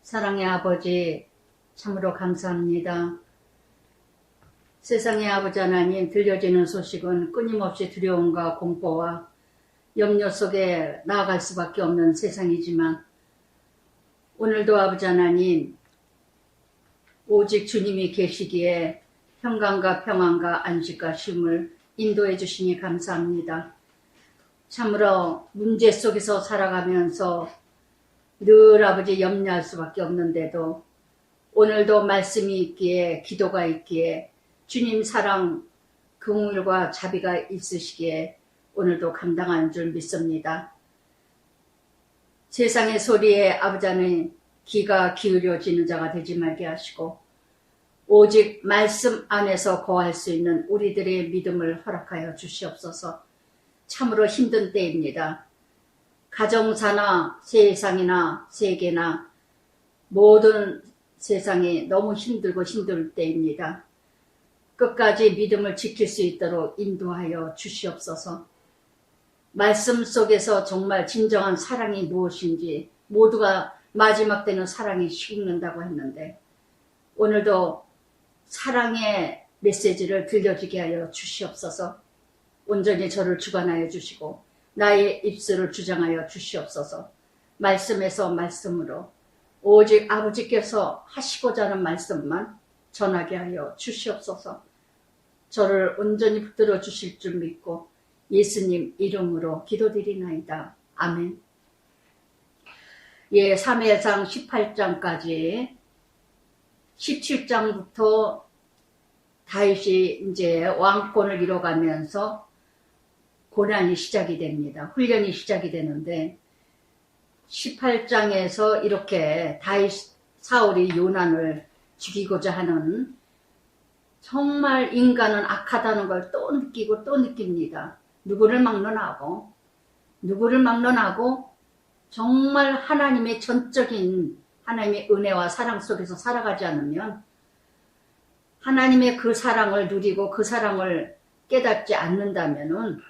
사랑의 아버지, 참으로 감사합니다. 세상의 아버지 하나님, 들려지는 소식은 끊임없이 두려움과 공포와 염려 속에 나아갈 수밖에 없는 세상이지만, 오늘도 아버지 하나님, 오직 주님이 계시기에 평강과 평안과 안식과 쉼을 인도해 주시니 감사합니다. 참으로 문제 속에서 살아가면서 늘 아버지 염려할 수밖에 없는데도 오늘도 말씀이 있기에, 기도가 있기에, 주님 사랑, 긍휼과 자비가 있으시기에 오늘도 감당하는 줄 믿습니다. 세상의 소리에 아버지 하나님 귀가 기울여지는 자가 되지 말게 하시고, 오직 말씀 안에서 거할 수 있는 우리들의 믿음을 허락하여 주시옵소서. 참으로 힘든 때입니다. 가정사나 세상이나 세계나 모든 세상이 너무 힘들고 힘들 때입니다. 끝까지 믿음을 지킬 수 있도록 인도하여 주시옵소서. 말씀 속에서 정말 진정한 사랑이 무엇인지, 모두가 마지막 때는 사랑이 식는다고 했는데 오늘도 사랑의 메시지를 들려주게 하여 주시옵소서. 온전히 저를 주관하여 주시고 나의 입술을 주장하여 주시옵소서. 말씀에서 말씀으로 오직 아버지께서 하시고자 하는 말씀만 전하게 하여 주시옵소서. 저를 온전히 붙들어 주실 줄 믿고 예수님 이름으로 기도드리나이다. 아멘. 예, 3회상 18장까지 17장부터 다윗이 이제 왕권을 이뤄가면서 고난이 시작이 됩니다. 훈련이 시작이 되는데 18장에서 이렇게 사울이 요난을 죽이고자 하는, 정말 인간은 악하다는 걸 또 느끼고 또 느낍니다. 누구를 막론하고 정말 하나님의 전적인 하나님의 은혜와 사랑 속에서 살아가지 않으면, 하나님의 그 사랑을 누리고 그 사랑을 깨닫지 않는다면은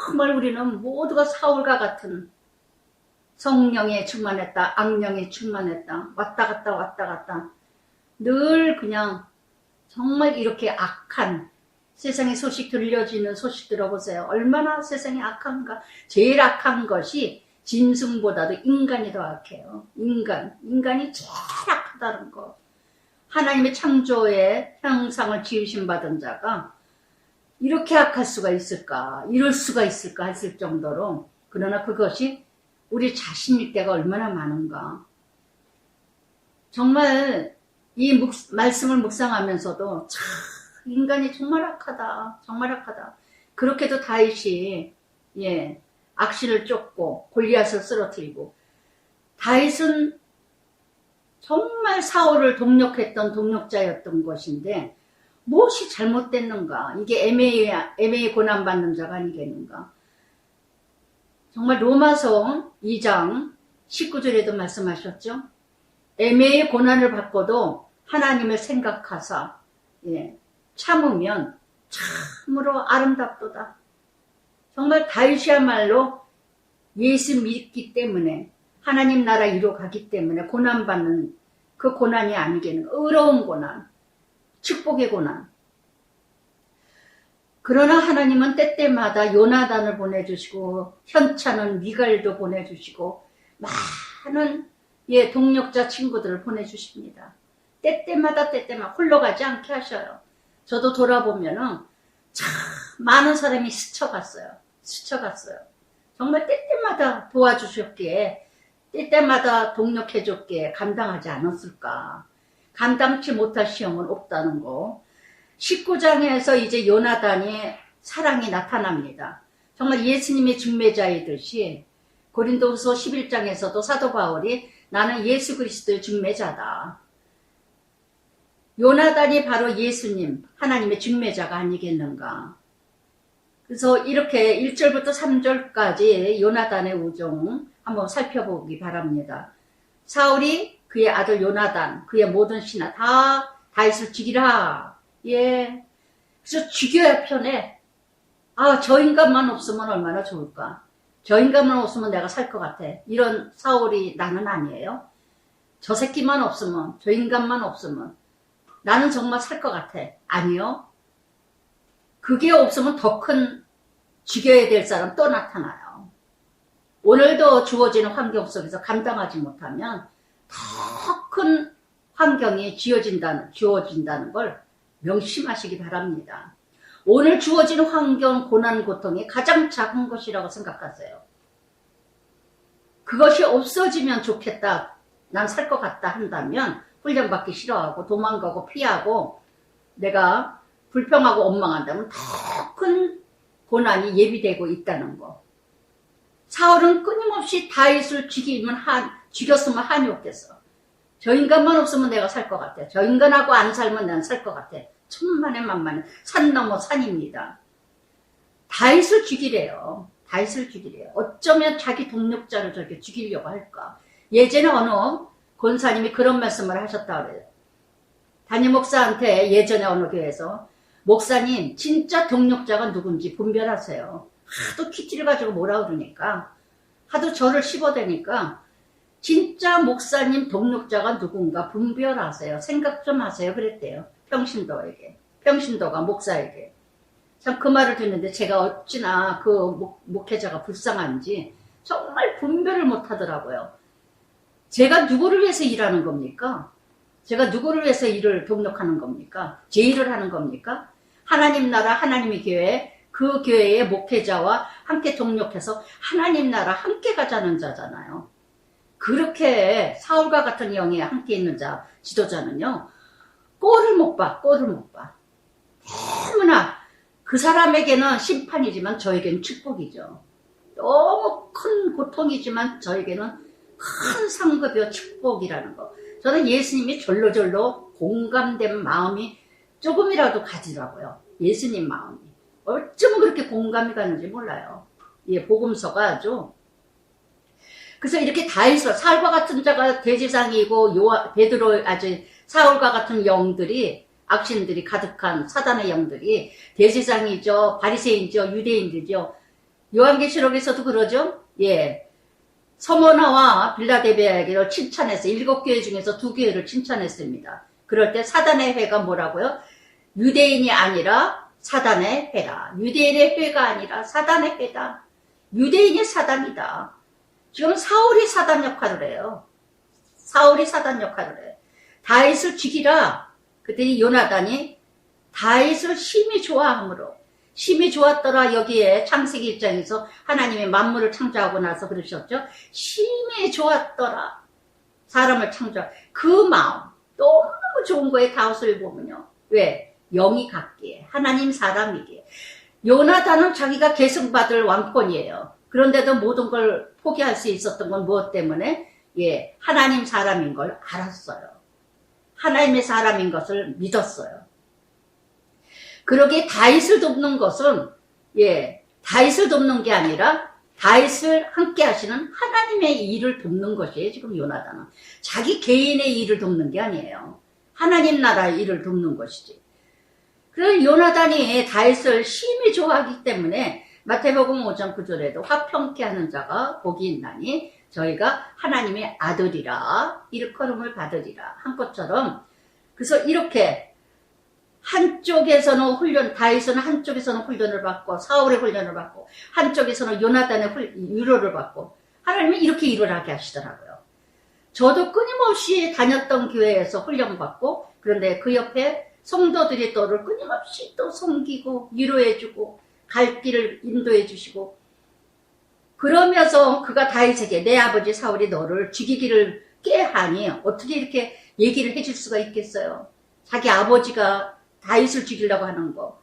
정말 우리는 모두가 사울과 같은 성령에 충만했다, 악령에 충만했다, 왔다 갔다 늘 그냥 정말 이렇게 악한, 세상에 소식 들려지는 소식 들어보세요. 얼마나 세상이 악한가. 제일 악한 것이 짐승보다도 인간이 더 악해요. 인간이 제일 악하다는 거. 하나님의 창조의 형상을 지으심 받은 자가 이렇게 악할 수가 있을까, 이럴 수가 있을까 했을 정도로, 그러나 그것이 우리 자신일 때가 얼마나 많은가. 정말 이 말씀을 묵상하면서도 참 인간이 정말 악하다, 정말 악하다. 그렇게도 다윗이 악신을 쫓고 골리앗을 쓰러뜨리고, 다윗은 정말 사울을 동력했던 동력자였던 것인데 무엇이 잘못됐는가? 이게 애매히 고난받는 자가 아니겠는가? 정말 로마서 2장 19절에도 말씀하셨죠. 애매히 고난을 받고도 하나님을 생각하사 참으면 참으로 아름답도다. 정말 다윗이야말로 예수 믿기 때문에, 하나님 나라 이루어가기 때문에 고난받는 그 고난이 아니겠는가. 의로운 고난, 축복의 고난. 그러나 하나님은 때때마다 요나단을 보내주시고 현찮은 미갈도 보내주시고 많은 동력자 친구들을 보내주십니다. 때때마다 홀로 가지 않게 하셔요. 저도 돌아보면은 참 많은 사람이 스쳐갔어요. 정말 때때마다 도와주셨기에, 때때마다 동력해줬기에 감당하지 않았을까. 감당치 못할 시험은 없다는 거. 19장에서 이제 요나단의 사랑이 나타납니다. 정말 예수님의 중매자이듯이 고린도후서 11장에서도 사도 바울이 나는 예수 그리스도의 중매자다. 요나단이 바로 예수님, 하나님의 중매자가 아니겠는가. 그래서 이렇게 1절부터 3절까지 요나단의 우정 한번 살펴보기 바랍니다. 사울이 그의 아들 요나단, 그의 모든 신하 다 다윗을 죽이라. 그래서 죽여야 편해. 저 인간만 없으면 얼마나 좋을까. 저 인간만 없으면 내가 살 것 같아. 이런 사울이 나는 아니에요. 저 새끼만 없으면, 저 인간만 없으면 나는 정말 살 것 같아. 아니요. 그게 없으면 더 큰 죽여야 될 사람 또 나타나요. 오늘도 주어지는 환경 속에서 감당하지 못하면 더 큰 환경이 주어진다는 걸 명심하시기 바랍니다. 오늘 주어지는 환경, 고난, 고통이 가장 작은 것이라고 생각하세요. 그것이 없어지면 좋겠다, 난 살 것 같다 한다면 훈련받기 싫어하고 도망가고 피하고 내가 불평하고 원망한다면 더 큰 고난이 예비되고 있다는 거. 사울은 끊임없이 다윗을 죽였으면 한이 없겠어. 저 인간만 없으면 내가 살 것 같아. 저 인간하고 안 살면 난 살 것 같아. 천만에 만만에 산 넘어 산입니다. 다윗을 죽이래요. 다윗을 죽이래요. 어쩌면 자기 동력자를 저렇게 죽이려고 할까. 예전에 어느 권사님이 그런 말씀을 하셨다고 그래요. 담임 목사한테 예전에 어느 교회에서 목사님 진짜 동력자가 누군지 분별하세요. 하도 퀴즈를 가지고 뭐라 그러니까 하도 저를 씹어대니까 진짜 목사님 동력자가 누군가 분별하세요. 생각 좀 하세요. 그랬대요. 평신도가 목사에게. 참 그 말을 듣는데 제가 어찌나 그 목회자가 불쌍한지 정말 분별을 못하더라고요. 제가 누구를 위해서 일하는 겁니까? 제가 누구를 위해서 일을 동력하는 겁니까? 제 일을 하는 겁니까? 하나님 나라, 하나님의 교회, 그 교회의 목회자와 함께 동력해서 하나님 나라 함께 가자는 자잖아요. 그렇게 사울과 같은 영에 함께 있는 자, 지도자는요, 꼴을 못 봐. 너무나 그 사람에게는 심판이지만 저에게는 축복이죠. 너무 큰 고통이지만 저에게는 큰 상급이요 축복이라는 거. 저는 예수님이 절로절로 공감된 마음이 조금이라도 가지더라고요. 예수님 마음이. 어쩌면 그렇게 공감이 가는지 몰라요. 예, 복음서가 아주. 그래서 이렇게 다윗을 사울과 같은 자가 대제사장이고 베드로 아주 사울과 같은 영들이 악신들이 가득한 사단의 영들이 대제사장이죠, 바리새인이죠, 유대인들이죠. 요한계시록에서도 그러죠. 예, 서모나와 빌라델비아에게를 칭찬해서 7교회 중에서 2교회를 칭찬했습니다. 그럴 때 사단의 회가 뭐라고요? 유대인이 아니라 사단의 회라. 유대인의 회가 아니라 사단의 회다. 유대인이 사단이다. 지금 사울이 사단 역할을 해요. 사울이 사단 역할을 해. 다윗을 죽이라. 그랬더니 요나단이 다윗을 심히 좋아함으로, 심히 좋았더라. 여기에 창세기 1장에서 하나님의 만물을 창조하고 나서 그러셨죠. 심히 좋았더라. 사람을 창조한 그 마음 너무 좋은 거에 다윗을 보면요. 왜? 영이 같기에, 하나님 사람이기에. 요나단은 자기가 계승받을 왕권이에요. 그런데도 모든 걸 포기할 수 있었던 건 무엇 때문에? 예, 하나님 사람인 걸 알았어요. 하나님의 사람인 것을 믿었어요. 그러기에 다윗을 돕는 것은, 예, 다윗을 돕는 게 아니라 다윗을 함께 하시는 하나님의 일을 돕는 것이에요. 지금 요나단은 자기 개인의 일을 돕는 게 아니에요. 하나님 나라의 일을 돕는 것이지. 그런 요나단이 다윗을 심히 좋아하기 때문에 마태복음 5장 9절에도 화평케 하는 자가 복이 있나니 저희가 하나님의 아들이라 일컬음을 받으리라 한 것처럼. 그래서 이렇게 한쪽에서는 다윗은 한쪽에서는 훈련을 받고 사울의 훈련을 받고 한쪽에서는 요나단의 위로를 받고 하나님이 이렇게 일을 하게 하시더라고요. 저도 끊임없이 다녔던 교회에서 훈련받고, 그런데 그 옆에 성도들이 또를 끊임없이 또 섬기고 위로해주고 갈 길을 인도해 주시고, 그러면서 그가 다윗에게 내 아버지 사울이 너를 죽이기를 꾀하니 어떻게 이렇게 얘기를 해줄 수가 있겠어요. 자기 아버지가 다윗을 죽이려고 하는 거.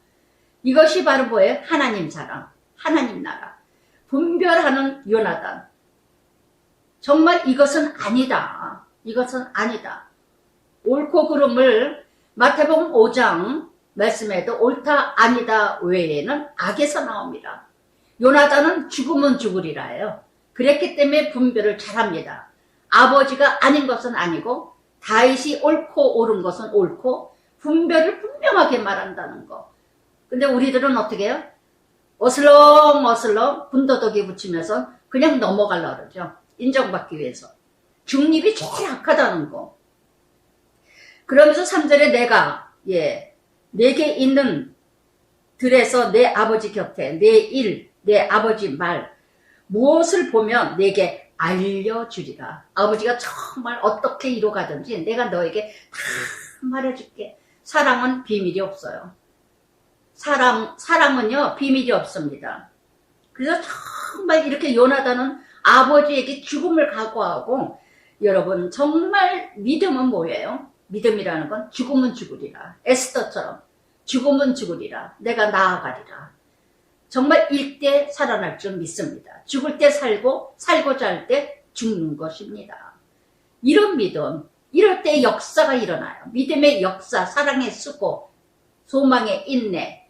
이것이 바로 뭐예요? 하나님 사랑, 하나님 나라. 분별하는 요나단. 정말 이것은 아니다. 이것은 아니다. 옳고 그름을 마태복음 5장 말씀에도 옳다 아니다 외에는 악에서 나옵니다. 요나단은 죽으면 죽으리라 해요. 그랬기 때문에 분별을 잘합니다. 아버지가 아닌 것은 아니고 다윗이 옳고 옳은 것은 옳고 분별을 분명하게 말한다는 거. 근데 우리들은 어떻게 해요? 어슬렁어슬렁 군더더기 붙이면서 그냥 넘어가려고 그러죠. 인정받기 위해서. 중립이 제일 악하다는 거. 그러면서 3절에 내가 내게 있는 들에서 내 아버지 곁에 내 일, 내 아버지 말 무엇을 보면 내게 알려주리라. 아버지가 정말 어떻게 이루어가든지 내가 너에게 다 말해줄게. 사랑은 비밀이 없어요. 사랑은요 비밀이 없습니다. 그래서 정말 이렇게 요나단은 아버지에게 죽음을 각오하고, 여러분 정말 믿음은 뭐예요? 믿음이라는 건 죽으면 죽으리라. 에스더처럼 죽으면 죽으리라. 내가 나아가리라. 정말 일대 살아날 줄 믿습니다. 죽을 때 살고 살고자 할 때 죽는 것입니다. 이런 믿음, 이럴 때 역사가 일어나요. 믿음의 역사, 사랑의 수고, 소망의 인내.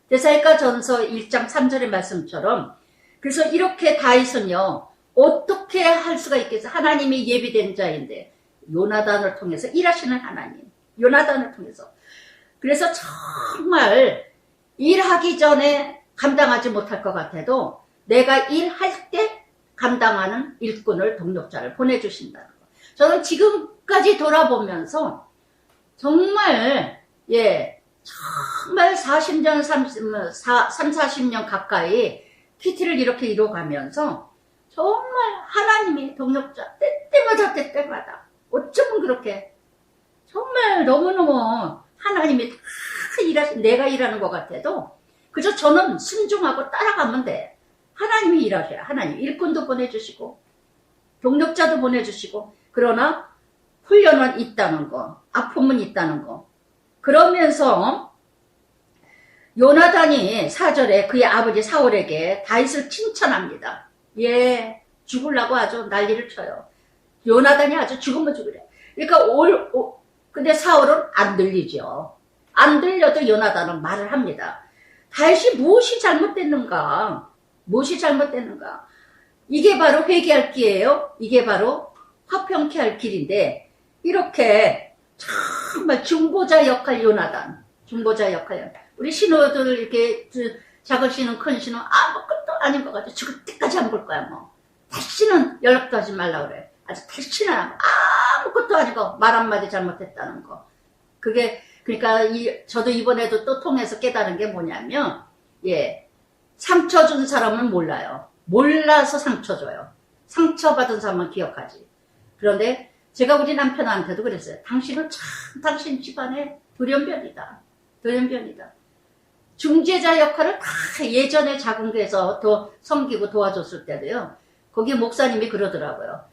데살로니가 전서 1장 3절의 말씀처럼, 그래서 이렇게 다윗은요 어떻게 할 수가 있겠어요? 하나님이 예비된 자인데 요나단을 통해서 일하시는 하나님, 요나단을 통해서. 그래서 정말 일하기 전에 감당하지 못할 것 같아도 내가 일할 때 감당하는 일꾼을, 동력자를 보내주신다는 거. 저는 지금까지 돌아보면서 정말 정말 40년, 40년 가까이 PT를 이렇게 이뤄가면서 정말 하나님이 동력자 때때마다 어쩌면 그렇게 정말 너무너무 하나님이 다 내가 일하는 것 같아도 그저 저는 순종하고 따라가면 돼. 하나님이 일하셔야. 하나님 일꾼도 보내주시고 동력자도 보내주시고, 그러나 훈련은 있다는 거, 아픔은 있다는 거. 그러면서 요나단이 4절에 그의 아버지 사울에게 다윗을 칭찬합니다. 죽으려고 아주 난리를 쳐요. 요나단이 아주 죽으면 죽으래. 그러니까 근데 사울은 안 들리죠. 안 들려도 요나단은 말을 합니다. 다윗이 무엇이 잘못됐는가? 무엇이 잘못됐는가? 이게 바로 회개할 길이에요. 이게 바로 화평케 할 길인데, 이렇게 정말 중보자 역할 요나단, 중보자 역할. 우리 신호들 이렇게 작은 신호, 큰 신호 아무것도 아닌 것 같아. 죽을 때까지 안 볼 거야 뭐. 다시는 연락도 하지 말라 그래. 아주 다시는 아무것도 아니고 말 한마디 잘못했다는 거. 그게 그러니까 저도 이번에도 또 통해서 깨달은 게 뭐냐면, 상처 준 사람은 몰라요. 몰라서 상처 줘요. 상처받은 사람은 기억하지. 그런데 제가 우리 남편한테도 그랬어요. 당신은 참 당신 집안의 돌연변이다. 돌연변이다. 중재자 역할을 다 예전에 자궁교에서 더 섬기고 도와줬을 때도요. 거기 목사님이 그러더라고요.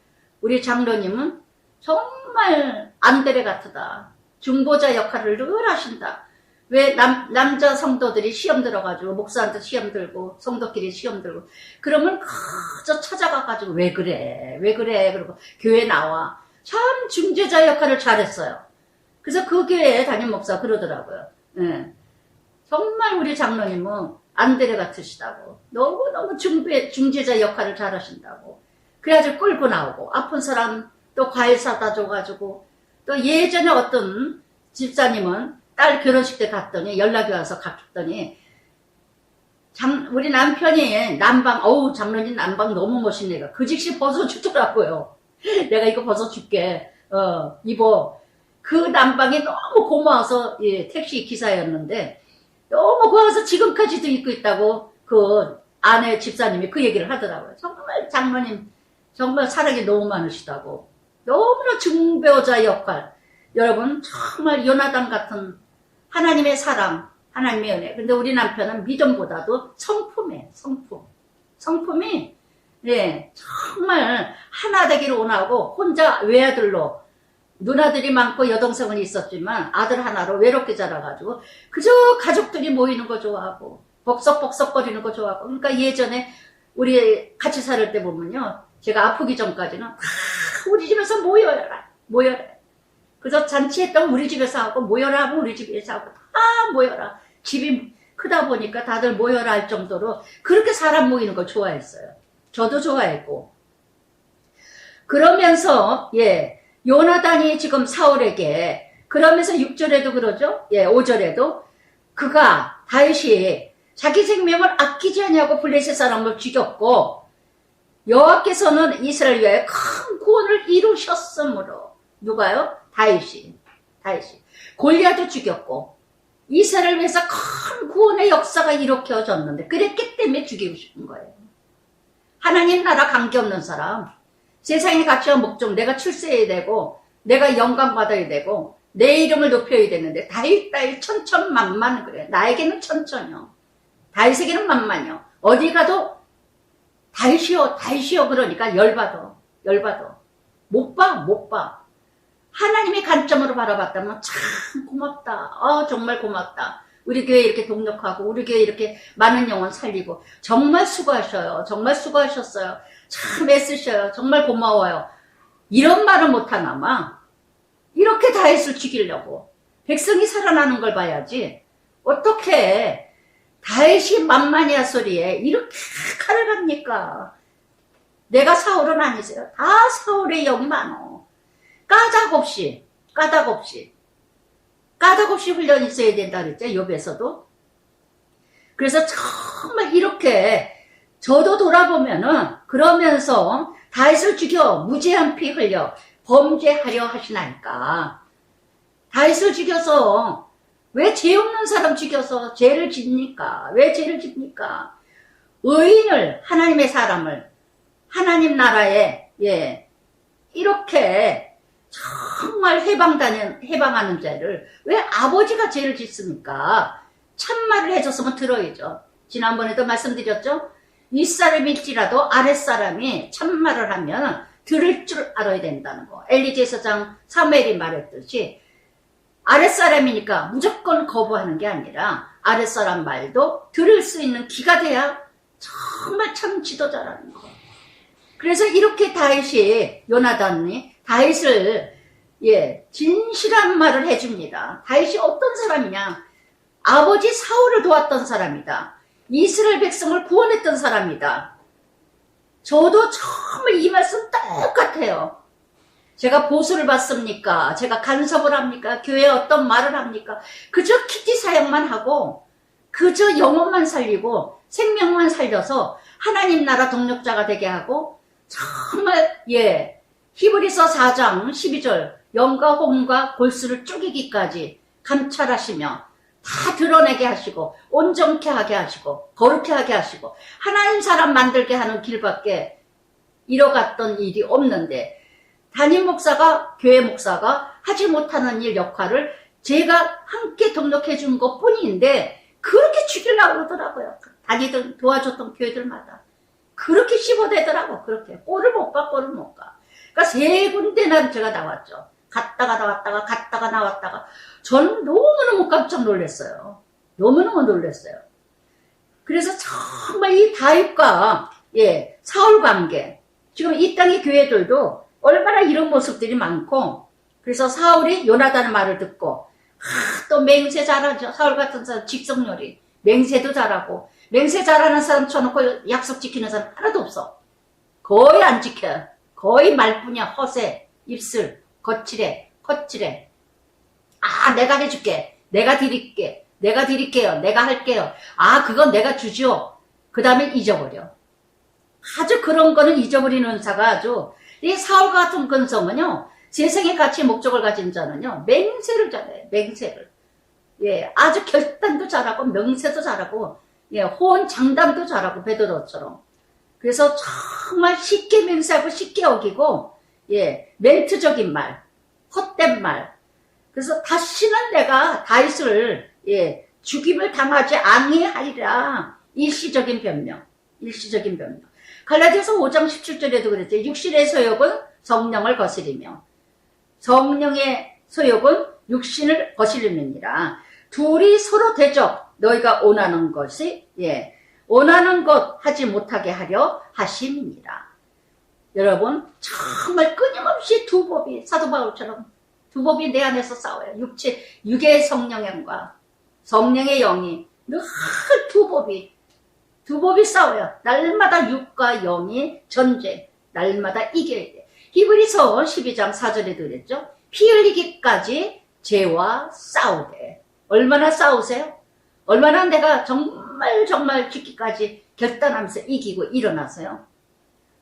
우리 장로님은 정말 안드레 같다. 중보자 역할을 늘 하신다. 왜 남자 성도들이 시험 들어가지고 목사한테 시험 들고 성도끼리 시험 들고 그러면 그저 찾아가가지고 왜 그래 그러고 교회 나와. 참 중재자 역할을 잘했어요. 그래서 그 교회에 담임 목사 그러더라고요. 정말 우리 장로님은 안드레 같으시다고. 너무너무 중재자 역할을 잘하신다고. 그래가지고 끌고 나오고 아픈 사람 또 과일 사다 줘가지고, 또 예전에 어떤 집사님은 딸 결혼식 때 갔더니 연락이 와서 갔더니 우리 남편이 난방, 장로님 난방 너무 멋있네요. 그 즉시 벗어주더라고요. 내가 이거 벗어줄게. 입어. 그 난방이 너무 고마워서 택시 기사였는데 너무 고마워서 지금까지도 입고 있다고 그 아내 집사님이 그 얘기를 하더라고요. 정말 장로님 정말 사랑이 너무 많으시다고. 너무나 중보자 역할. 여러분 정말 요나단 같은 하나님의 사랑, 하나님의 은혜. 근데 우리 남편은 믿음보다도 성품이에요. 성품이 정말 하나 되기를 원하고, 혼자 외아들로, 누나들이 많고 여동생은 있었지만 아들 하나로 외롭게 자라가지고 그저 가족들이 모이는 거 좋아하고 벅석벅석거리는 거 좋아하고. 그러니까 예전에 우리 같이 살 때 보면요, 제가 아프기 전까지는 우리 집에서 모여라. 그래서 잔치했던 우리 집에서 하고, 모여라 하면 우리 집에서 하고, 다 모여라. 집이 크다 보니까 다들 모여라 할 정도로 그렇게 사람 모이는 걸 좋아했어요. 저도 좋아했고. 그러면서 요나단이 지금 사울에게, 그러면서 6절에도 그러죠. 5절에도 그가 다윗이 자기 생명을 아끼지 않냐고 블레셋 사람을 죽였고 여호와께서는 이스라엘 위하여 큰 구원을 이루셨으므로. 누가요? 다윗이. 골리앗도 죽였고 이스라엘 위해서 큰 구원의 역사가 일으켜졌는데 그랬기 때문에 죽이고 싶은 거예요. 하나님 나라 관계없는 사람, 세상의 가치와 목적, 내가 출세해야 되고 내가 영광 받아야 되고 내 이름을 높여야 되는데 다윗 천천만만 그래. 나에게는 천천이요, 다윗에게는 만만이요. 어디 가도 다윗이요 그러니까 열받아. 못 봐. 하나님의 관점으로 바라봤다면 참 고맙다. 정말 고맙다. 우리 교회 이렇게 동력하고 우리 교회 이렇게 많은 영혼 살리고 정말 수고하셔요. 정말 수고하셨어요. 참 애쓰셔요. 정말 고마워요. 이런 말을 못하나마 이렇게 다윗을 죽이려고 백성이 살아나는 걸 봐야지. 어떻게 다윗이 만만이야 소리에 이렇게 칼을 갑니까? 내가 사울은 아니세요. 다 사울의 영이 많어. 까닭 없이 훈련이 있어야 된다 그랬죠. 욥에서도. 그래서 정말 이렇게 저도 돌아보면은 그러면서 다윗을 죽여 무죄한 피 흘려 범죄하려 하시나이까. 다윗을 죽여서 왜 죄 없는 사람 죽여서 죄를 짓니까? 왜 죄를 짓니까? 의인을, 하나님의 사람을 하나님 나라에 이렇게 정말 해방하는 죄를 왜 아버지가 죄를 짓습니까? 참말을 해줬으면 들어야죠. 지난번에도 말씀드렸죠? 윗사람일지라도 아랫사람이 참말을 하면 들을 줄 알아야 된다는 거. 엘리제사장 사무엘이 말했듯이 아랫사람이니까 무조건 거부하는 게 아니라 아랫사람 말도 들을 수 있는 귀가 돼야 정말 참 지도자라는 거. 그래서 이렇게 요나단이 다윗을 진실한 말을 해줍니다. 다윗이 어떤 사람이냐? 아버지 사울을 도왔던 사람이다. 이스라엘 백성을 구원했던 사람이다. 저도 정말 이 말씀 똑같아요. 제가 보수를 받습니까? 제가 간섭을 합니까? 교회에 어떤 말을 합니까? 그저 키티 사역만 하고 그저 영혼만 살리고 생명만 살려서 하나님 나라 동력자가 되게 하고 정말 히브리서 4장 12절 영과 혼과 골수를 쪼개기까지 감찰하시며 다 드러내게 하시고 온전케 하게 하시고 거룩케 하게 하시고 하나님 사람 만들게 하는 길밖에 이뤄갔던 일이 없는데 담임 목사가 교회 목사가 하지 못하는 일 역할을 제가 함께 등록해 준 것 뿐인데 그렇게 죽이려고 그러더라고요. 다니던 도와줬던 교회들마다 그렇게 씹어대더라고. 그렇게 꼴을 못 가. 그러니까 3군데나 제가 나왔죠. 갔다가 나왔다가 저는 너무너무 깜짝 놀랐어요. 그래서 정말 이 다윗과 사울 관계, 지금 이 땅의 교회들도 얼마나 이런 모습들이 많고, 그래서 사울이 요나단의 말을 듣고 또 맹세 잘하죠. 사울 같은 사람 직성놀이, 맹세도 잘하고, 맹세 잘하는 사람 쳐놓고 약속 지키는 사람 하나도 없어. 거의 안 지켜요. 거의 말뿐이야. 허세, 입술, 거칠해. 내가 해줄게. 내가 드릴게요. 내가 할게요. 그건 내가 주죠. 그 다음에 잊어버려. 아주 그런 거는 잊어버리는 은사가 아주, 이 사울 같은 근성은요, 세상의 가치 목적을 가진 자는요, 맹세를 잘해요. 맹세를. 아주 결단도 잘하고, 명세도 잘하고, 호언 장담도 잘하고, 베드로처럼. 그래서 정말 쉽게 맹세하고 쉽게 어기고, 멘트적인 말, 헛된 말. 그래서 다시는 내가 다윗을 죽임을 당하지 아니하리라. 일시적인 변명. 갈라디아서 5장 17절에도 그랬죠. 육신의 소욕은 성령을 거스리며 성령의 소욕은 육신을 거스리느니라. 둘이 서로 대적. 너희가 원하는 것이 원하는 것 하지 못하게 하려 하심이니라. 여러분 정말 끊임없이 두 법이 사도 바울처럼 두 법이 내 안에서 싸워요. 육의 성령과 성령의 영이 늘 두 법이 싸워요. 날마다 육과 영이 전쟁, 날마다 이겨야 돼. 히브리서 12장 4절에도 그랬죠. 피 흘리기까지 죄와 싸우되. 얼마나 싸우세요? 얼마나 내가 정말 죽기까지 결단하면서 이기고 일어나서요.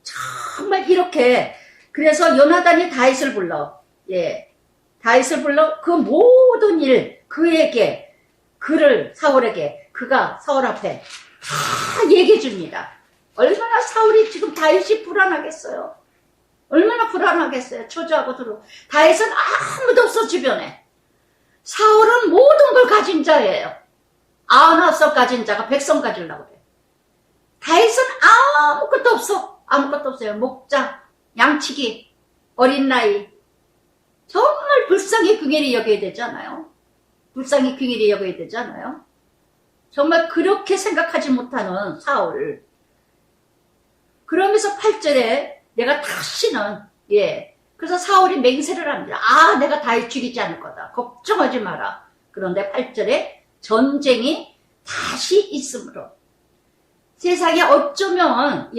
정말 이렇게 그래서 요나단이 다윗을 불러 다윗을 불러 그 모든 일 그에게 그를 사울에게 그가 사울 앞에 다 얘기해 줍니다. 얼마나 사울이 지금 다윗이 불안하겠어요. 얼마나 불안하겠어요. 초조하고 두려워. 다윗은 아무도 없어 주변에. 사울은 모든 걸 가진 자예요. 99살 가진 자가 100성 가지려고 그래. 다윗은 아무것도 없어. 아무것도 없어요. 목자, 양치기, 어린 나이. 정말 불쌍히 긍휼히 여겨야 되잖아요. 불쌍히 긍휼히 여겨야 되잖아요. 정말 그렇게 생각하지 못하는 사울. 그러면서 8절에 내가 다시는 그래서 사울이 맹세를 합니다. 내가 다윗 죽이지 않을 거다. 걱정하지 마라. 그런데 8절에 전쟁이 다시 있으므로 세상에 어쩌면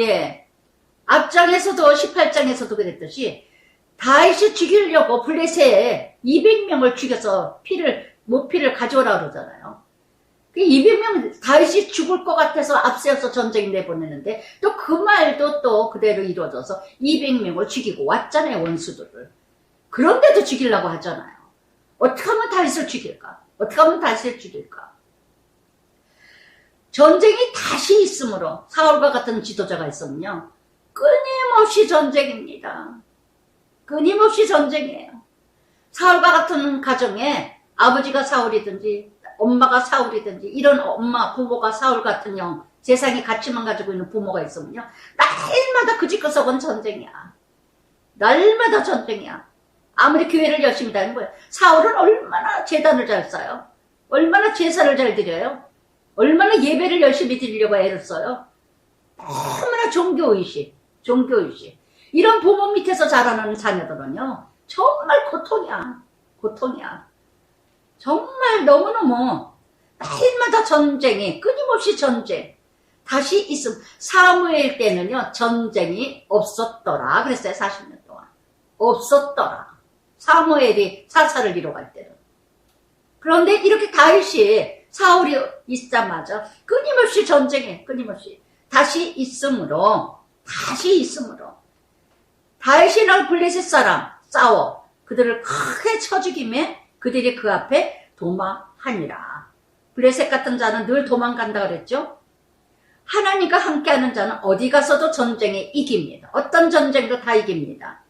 앞장에서도 18장에서도 그랬듯이 다윗이 죽이려고 블레셋에 200명을 죽여서 모피를 가져오라 그러잖아요. 200명 다윗이 죽을 것 같아서 앞세워서 전쟁 내보내는데 또 그 말도 또 그대로 이루어져서 200명을 죽이고 왔잖아요. 원수들을. 그런데도 죽이려고 하잖아요. 어떻게 하면 다윗을 죽일까? 어떻게 하면 다윗을 죽일까? 전쟁이 다시 있으므로 사울과 같은 지도자가 있으면요. 끊임없이 전쟁입니다. 끊임없이 전쟁이에요. 사울과 같은 가정에 아버지가 사울이든지 엄마가 사울이든지 이런 엄마 부모가 사울 같은 형 세상에 가치만 가지고 있는 부모가 있으면요. 날마다 그 집 그 속은 전쟁이야. 날마다 전쟁이야. 아무리 교회를 열심히 다니는 거예요. 사울은 얼마나 제단을 잘 쌓아요. 얼마나 제사를 잘 드려요. 얼마나 예배를 열심히 드리려고 애를 써요. 얼마나 종교의식. 이런 부모 밑에서 자라는 자녀들은요. 정말 고통이야. 정말 너무너무 날마다 전쟁이 끊임없이 전쟁. 다시 있음. 사무엘 때는요. 전쟁이 없었더라. 그랬어요. 40년 동안. 없었더라. 사무엘이 사사를 이뤄갈 때는. 그런데 이렇게 다윗이 사울이 있자마자 끊임없이 전쟁에 끊임없이 다시 있으므로 다윗이랑 블레셋 사람 싸워 그들을 크게 쳐 죽이매 그들이 그 앞에 도망하니라. 블레셋 같은 자는 늘 도망간다 그랬죠. 하나님과 함께하는 자는 어디 가서도 전쟁에 이깁니다. 어떤 전쟁도 다 이깁니다.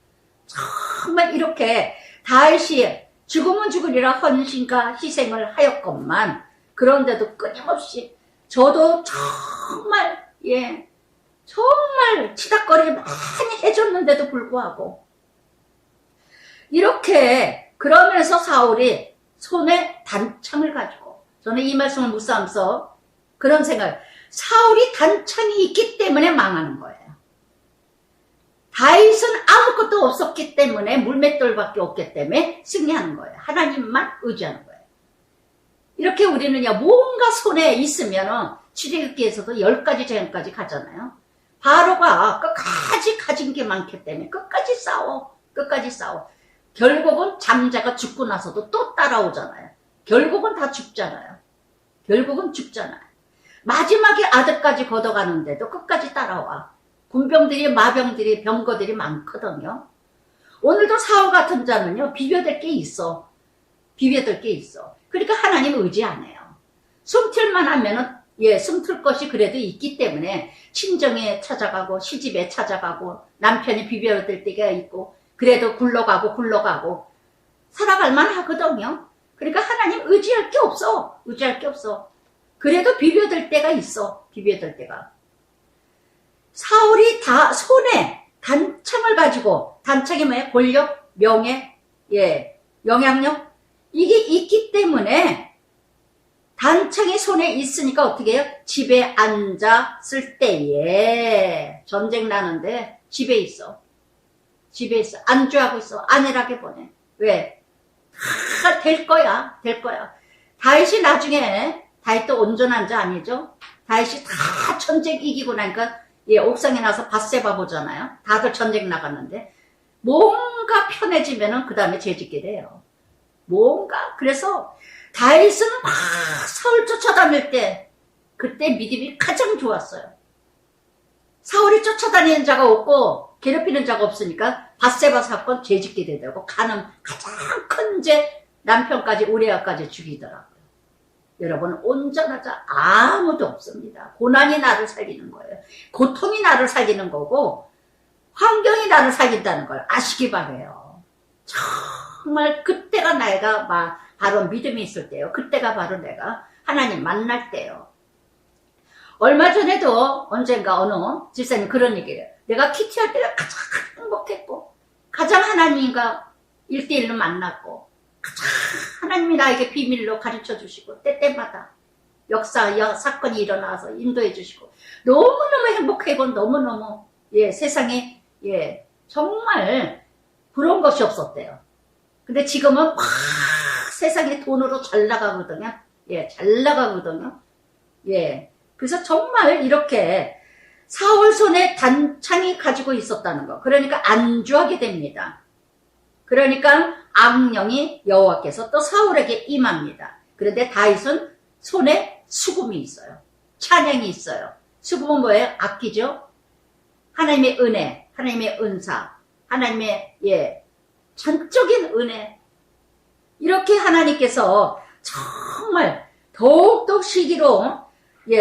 정말 이렇게 다윗이 죽으면 죽으리라 헌신과 희생을 하였건만 그런데도 끊임없이 저도 정말 치닥거리 많이 해줬는데도 불구하고 이렇게 그러면서 사울이 손에 단창을 가지고 저는 이 말씀을 묵상하면서 그런 생각 사울이 단창이 있기 때문에 망하는 거예요. 다윗은 아무것도 없었기 때문에 물맷돌밖에 없기 때문에 승리하는 거예요. 하나님만 의지하는 거예요. 이렇게 우리는요 뭔가 손에 있으면 출애굽기에서도 10가지 재앙까지 가잖아요. 바로가 끝까지 가진 게 많기 때문에 끝까지 싸워. 결국은 장자가 죽고 나서도 또 따라오잖아요. 결국은 다 죽잖아요. 마지막에 아들까지 걷어가는데도 끝까지 따라와. 군병들이 마병들이 병거들이 많거든요. 오늘도 사울 같은 자는요 비벼댈 게 있어. 그러니까 하나님 의지 안 해요. 숨틀만 하면은 숨틀 것이 그래도 있기 때문에 친정에 찾아가고 시집에 찾아가고 남편이 비벼댈 때가 있고 그래도 굴러가고 살아갈 만하거든요. 그러니까 하나님 의지할 게 없어. 그래도 비벼댈 때가 있어. 사울이 다 손에 단창을 가지고 단창이 뭐예요? 권력, 명예, 영향력 이게 있기 때문에 단창이 손에 있으니까 어떻게 해요? 집에 앉았을 때에 전쟁 나는데 집에 있어. 안주하고 있어. 안일하게 보내. 왜? 다 될 거야. 다윗이 나중에 다윗도 온전한 자 아니죠? 다윗이 다 전쟁 이기고 나니까 옥상에 나서 밧세바 보잖아요. 다들 전쟁 나갔는데 뭔가 편해지면은 그 다음에 죄짓게 돼요. 그래서 다윗은 막 사울 쫓아다닐 때 그때 믿음이 가장 좋았어요. 사울이 쫓아다니는 자가 없고 괴롭히는 자가 없으니까 밧세바 사건 죄짓게 되더라고. 가장 큰 죄 남편까지 우리아까지 죽이더라고요. 여러분 온전한 자 아무도 없습니다. 고난이 나를 살리는 거예요. 고통이 나를 살리는 거고 환경이 나를 살린다는 걸 아시기 바라요. 정말 그때가 내가 바로 믿음이 있을 때요. 그때가 바로 내가 하나님 만날 때요. 얼마 전에도 언젠가 어느 집사님 그런 얘기를 해요. 내가 키티할 때가 가장 행복했고 가장 하나님과 1대1로 만났고 가장 하나님이 나에게 비밀로 가르쳐 주시고 때때마다 사건이 일어나서 인도해 주시고 너무너무 행복하고 너무너무 세상에 정말 부러운 것이 없었대요. 근데 지금은 막 세상에 돈으로 잘 나가거든요. 잘 나가거든요. 그래서 정말 이렇게 사울 손에 단창이 가지고 있었다는 거. 그러니까 안주하게 됩니다. 그러니까 악령이 여호와께서 또 사울에게 임합니다. 그런데 다윗은 손에 수금이 있어요. 찬양이 있어요. 수금은 뭐예요? 악기죠. 하나님의 은혜, 하나님의 은사, 하나님의 전적인 은혜. 이렇게 하나님께서 정말 더욱더 시기로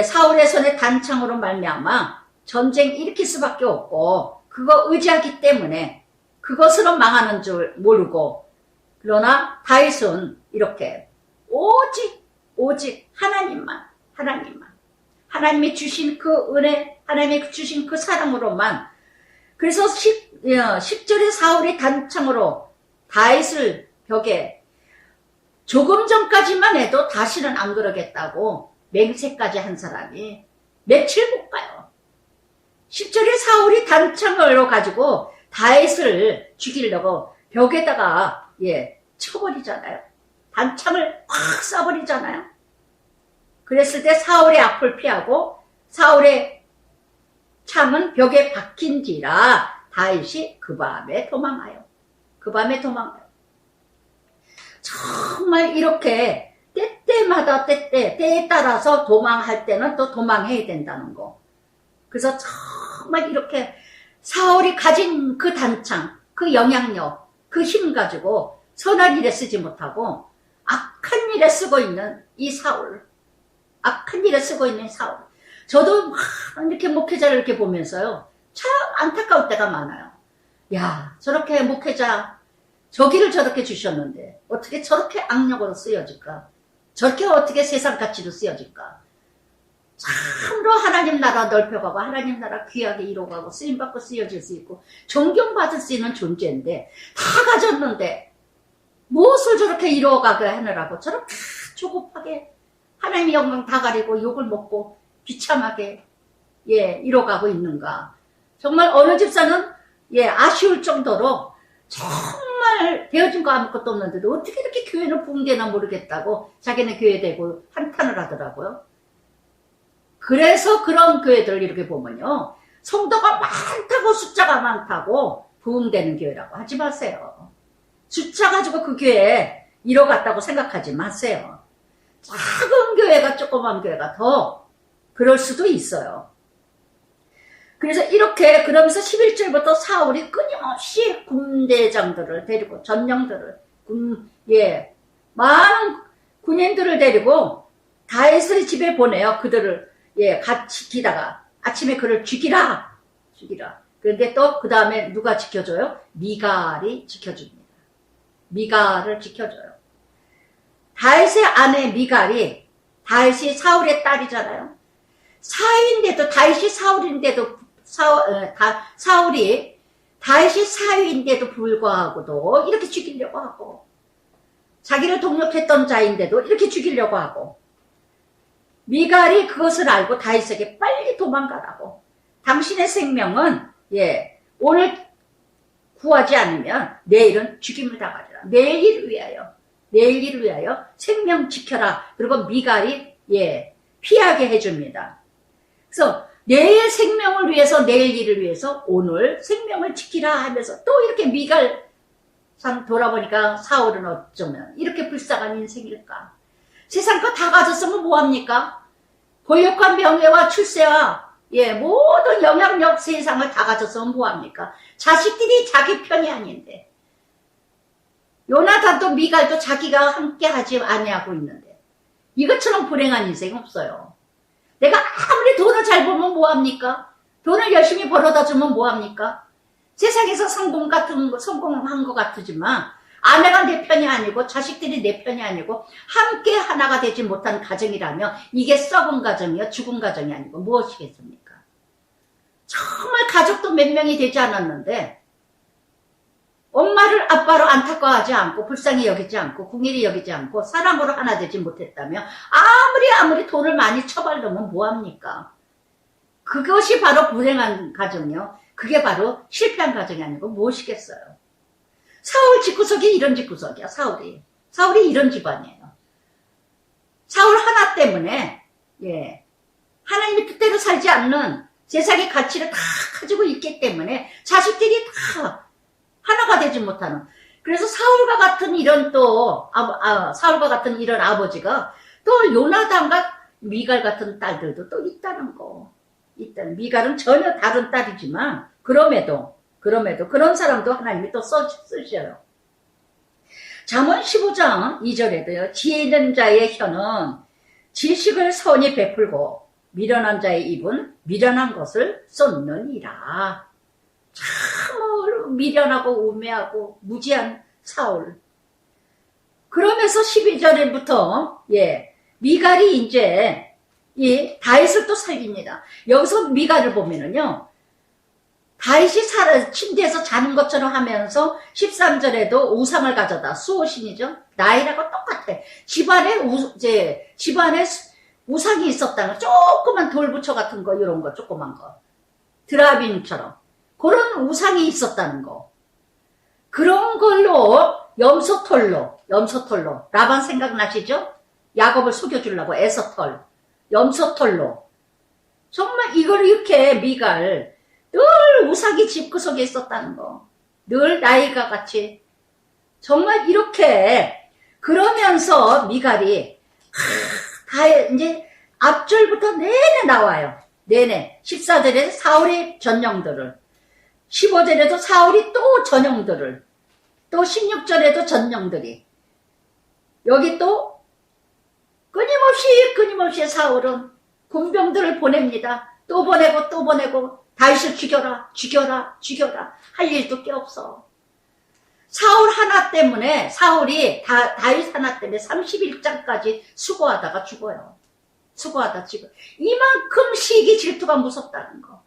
사울의 손에 단창으로 말미암아 전쟁 일으킬 수밖에 없고 그거 의지하기 때문에 그것으로 망하는 줄 모르고 그러나 다윗은 이렇게 오직 하나님만 하나님이 주신 그 은혜 하나님이 주신 그 사랑으로만 그래서 10절에 사울이 단창으로 다윗을 벽에 조금 전까지만 해도 다시는 안 그러겠다고 맹세까지 한 사람이 며칠 못 가요. 10절에 사울이 단창을 가지고 다윗을 죽이려고 벽에다가 쳐버리잖아요. 단창을 확 쏴버리잖아요. 그랬을 때 사울의 앞을 피하고 사울의 창은 벽에 박힌지라 다윗이 그 밤에 도망하여. 정말 이렇게 때때마다 때에 따라서 도망할 때는 또 도망해야 된다는 거. 그래서 정말 이렇게 사울이 가진 그 단창, 그 영향력, 그 힘 가지고 선한 일에 쓰지 못하고 악한 일에 쓰고 있는 이 사울. 저도 막 이렇게 목회자를 이렇게 보면서요. 참 안타까울 때가 많아요. 야, 저렇게 목회자, 저기를 저렇게 주셨는데 어떻게 저렇게 악력으로 쓰여질까? 저렇게 어떻게 세상 가치로 쓰여질까? 참으로 하나님 나라 넓혀가고 하나님 나라 귀하게 이루어가고 쓰임받고 쓰여질 수 있고 존경받을 수 있는 존재인데 다 가졌는데 무엇을 저렇게 이루어가게 하느라고 저렇게 조급하게 하나님의 영광 다 가리고 욕을 먹고 비참하게 이뤄가고 있는가. 정말 어느 집사는 아쉬울 정도로 정말 되어진 거 아무것도 없는데도 어떻게 이렇게 교회는 붕대나 모르겠다고 자기는 교회 되고 한탄을 하더라고요. 그래서 그런 교회들을 이렇게 보면요. 성도가 많다고 숫자가 많다고 부흥되는 교회라고 하지 마세요. 숫자 가지고 그 교회에 이뤄갔다고 생각하지 마세요. 작은 교회가 조그만 교회가 더 그럴 수도 있어요. 그래서 이렇게 그러면서 11절부터 사울이 끊임없이 군대장들을 데리고 전령들을 많은 군인들을 데리고 다윗의 집에 보내요. 그들을 같이 지키다가 아침에 그를 죽이라. 그런데 또 그 다음에 누가 지켜줘요? 미갈이 지켜줍니다. 미갈을 지켜줘요. 다윗의 아내 미갈이 다윗이 사울의 딸이잖아요. 사위인데도 다윗이 사울인데도 사울이 다윗이 사위인데도 불구하고도 이렇게 죽이려고 하고 자기를 동력했던 자인데도 이렇게 죽이려고 하고 미갈이 그것을 알고 다윗에게 빨리 도망가라고 당신의 생명은 오늘 구하지 않으면 내일은 죽임을 당하리라. 내일 일을 위하여 생명 지켜라. 그리고 미갈이 피하게 해줍니다. 그래서 내일 생명을 위해서 내일 일을 위해서 오늘 생명을 지키라 하면서 또 이렇게 미갈 돌아보니까 사울은 어쩌면 이렇게 불쌍한 인생일까. 세상 거 다 가졌으면 뭐합니까? 고역한 명예와 출세와 예, 모든 영향력 세상을 다 가졌으면 뭐합니까? 자식들이 자기 편이 아닌데. 요나단도 미갈도 자기가 함께 하지 아니하고 있는데. 이것처럼 불행한 인생 없어요. 내가 아무리 돈을 잘 벌면 뭐합니까? 돈을 열심히 벌어다 주면 뭐합니까? 세상에서 성공한 것 같지만, 아내가 내 편이 아니고, 자식들이 내 편이 아니고, 함께 하나가 되지 못한 가정이라면, 이게 썩은 가정이요, 죽은 가정이 아니고, 무엇이겠습니까? 정말 가족도 몇 명이 되지 않았는데, 엄마를 아빠로 안타까워하지 않고, 불쌍히 여기지 않고, 궁일이 여기지 않고, 사랑으로 하나 되지 못했다면, 아무리 돈을 많이 처발르면 뭐합니까? 그것이 바로 불행한 가정이요. 그게 바로 실패한 가정이 아니고 무엇이겠어요. 사울 집구석이 이런 집구석이야. 사울이 이런 집안이에요. 사울 하나 때문에 하나님의 뜻대로 살지 않는 세상의 가치를 다 가지고 있기 때문에 자식들이 다 하나가 되지 못하는. 그래서 사울과 같은 이런 사울과 같은 이런 아버지가 또 요나단과 미갈 같은 딸들도 또 있다는 거. 일단 미갈은 전혀 다른 딸이지만 그럼에도 그런 사람도 하나님이 또 쓰셔요. 잠언 15장 2절에도요. 지혜 있는 자의 혀는 지식을 선히 베풀고 미련한 자의 입은 미련한 것을 쏟느니라. 참 미련하고 우매하고 무지한 사울. 그러면서 12절부터 미갈이 이제 다윗을 또 살립니다. 여기서 미갈을 보면은요, 다윗이 침대에서 자는 것처럼 하면서 13절에도 우상을 가져다, 수호신이죠. 나이라고 똑같아. 집안에 우상이 있었다는 거, 조그만 돌부처 같은 거, 이런 거, 조그만 거. 드라빔처럼. 그런 우상이 있었다는 거. 그런 걸로 염소털로, 라반 생각나시죠? 야곱을 속여주려고 에서털. 염소털로. 정말 이걸 이렇게 미갈 늘 우상이 집구석에 있었다는 거. 늘 나이가 같이. 정말 이렇게 그러면서 미갈이 다 이제 앞줄부터 내내 나와요. 내내. 14절에 사울의 전령들을. 15절에도 사울이 또 전령들을. 또 16절에도 전령들이. 여기 또 끊임없이 사울은 군병들을 보냅니다. 또 보내고 다윗을 죽여라 할 일도 꽤 없어. 사울 하나 때문에 다윗 하나 때문에 31장까지 수고하다가 죽어요. 이만큼 시기 질투가 무섭다는 거.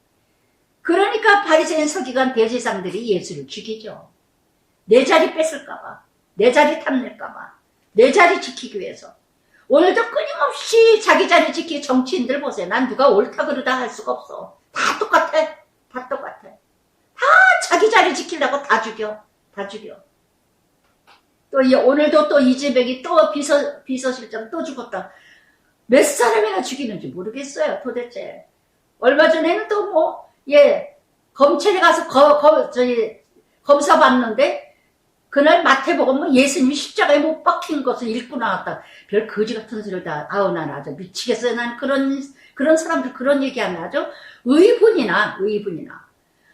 그러니까 바리새인 서기관 대제사장들이 예수를 죽이죠. 내 자리 뺏을까봐, 내 자리 탐낼까봐, 내 자리 지키기 위해서. 오늘도 끊임없이 자기 자리 지키기 정치인들 보세요. 난 누가 옳다 그르다 할 수가 없어. 다 똑같아. 다 자기 자리 지키려고 다 죽여. 또 오늘도 또 이재명이 또 비서실장 또 죽었다. 몇 사람이나 죽이는지 모르겠어요. 도대체. 얼마 전에는 또 검찰에 가서 검사 받는데 그날 마태복음 예수님이 십자가에 못 박힌 것을 읽고 나왔다. 별 거지 같은 소리를 다. 난 아주 미치겠어요. 난 그런 사람들 그런 얘기하면 아주 의분이나.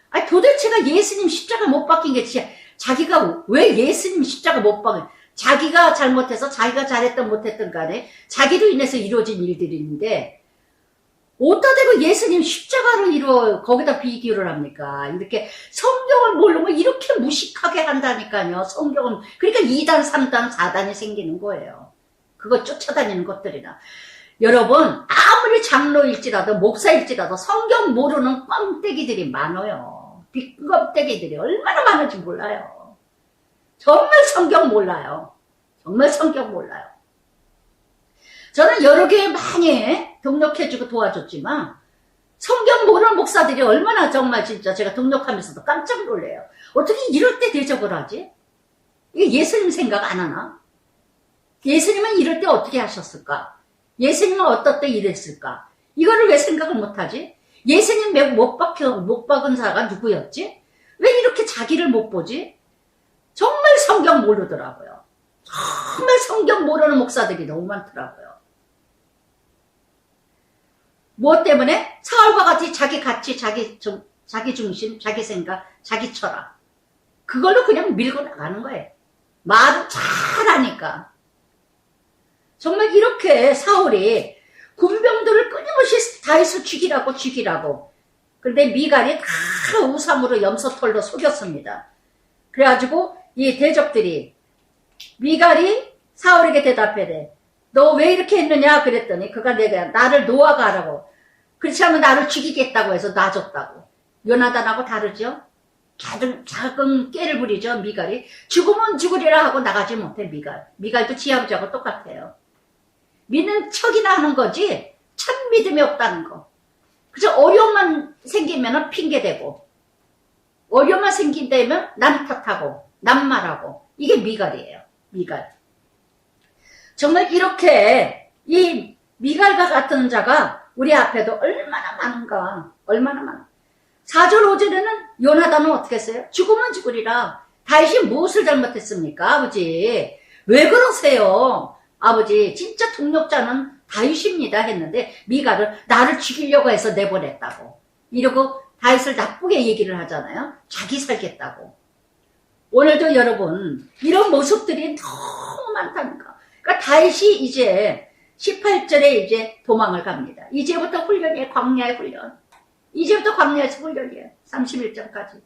아니 도대체가 예수님 십자가 못 박힌 게 진짜 자기가 왜 예수님 십자가 못 박은? 자기가 잘못해서 자기가 잘했든 못했든 간에 자기로 인해서 이루어진 일들이 있는데 어디다 대고 예수님 십자가를 거기다 비교를 합니까? 이렇게 성경을 모르면 이렇게 무식하게 한다니까요. 성경은. 그러니까 2단, 3단, 4단이 생기는 거예요. 그거 쫓아다니는 것들이나. 여러분, 아무리 장로일지라도, 목사일지라도 성경 모르는 껌떼기들이 많아요. 빅껌떼기들이 얼마나 많은지 몰라요. 정말 성경 몰라요. 저는 여러 교회 많이 등록해주고 도와줬지만 성경 모르는 목사들이 얼마나 정말 진짜 제가 등록하면서도 깜짝 놀래요. 어떻게 이럴 때 대접을 하지? 이게 예수님 생각 안 하나? 예수님은 이럴 때 어떻게 하셨을까? 예수님은 어떨 때 이랬을까? 이거를 왜 생각을 못하지? 예수님 못 박은 자가 누구였지? 왜 이렇게 자기를 못 보지? 정말 성경 모르더라고요. 정말 성경 모르는 목사들이 너무 많더라고요. 뭐 때문에? 사울과 같이 자기 가치, 자기 중심, 자기 생각, 자기 철학. 그걸로 그냥 밀고 나가는 거예요. 말을 잘하니까. 정말 이렇게 사울이 군병들을 끊임없이 다윗을 죽이라고. 그런데 미갈이 다 우상으로 염소털로 속였습니다. 그래가지고 이 대적들이 미갈이 사울에게 대답해. 너 왜 이렇게 했느냐 그랬더니 그가 내가 나를 노아가 하라고. 그렇지 않으면 나를 죽이겠다고 해서 놔줬다고. 요나단하고 다르죠? 작은 깨를 부리죠, 미갈이. 죽으면 죽으리라 하고 나가지 못해, 미갈. 미갈도 지 아버지하고 똑같아요. 믿는 척이나 하는 거지, 참 믿음이 없다는 거. 그래서 어려움만 생기면 핑계대고, 어려움만 생긴다면 남 탓하고, 남 말하고, 이게 미갈이에요, 미갈. 정말 이렇게, 이 미갈과 같은 자가 우리 앞에도 얼마나 많은가, 얼마나 많아. 4절 5절에는 요나단은 어떻게 했어요? 죽으면 죽으리라. 다윗이 무엇을 잘못했습니까? 아버지 왜 그러세요? 아버지 진짜 동력자는 다윗입니다 했는데 미갈은 나를 죽이려고 해서 내보냈다고. 이러고 다윗을 나쁘게 얘기를 하잖아요. 자기 살겠다고. 오늘도 여러분 이런 모습들이 너무 많다는 거. 그러니까 다윗이 이제 18절에 이제 도망을 갑니다. 이제부터 훈련이에요. 광야의 훈련. 이제부터 광야에서 훈련이에요. 31절까지.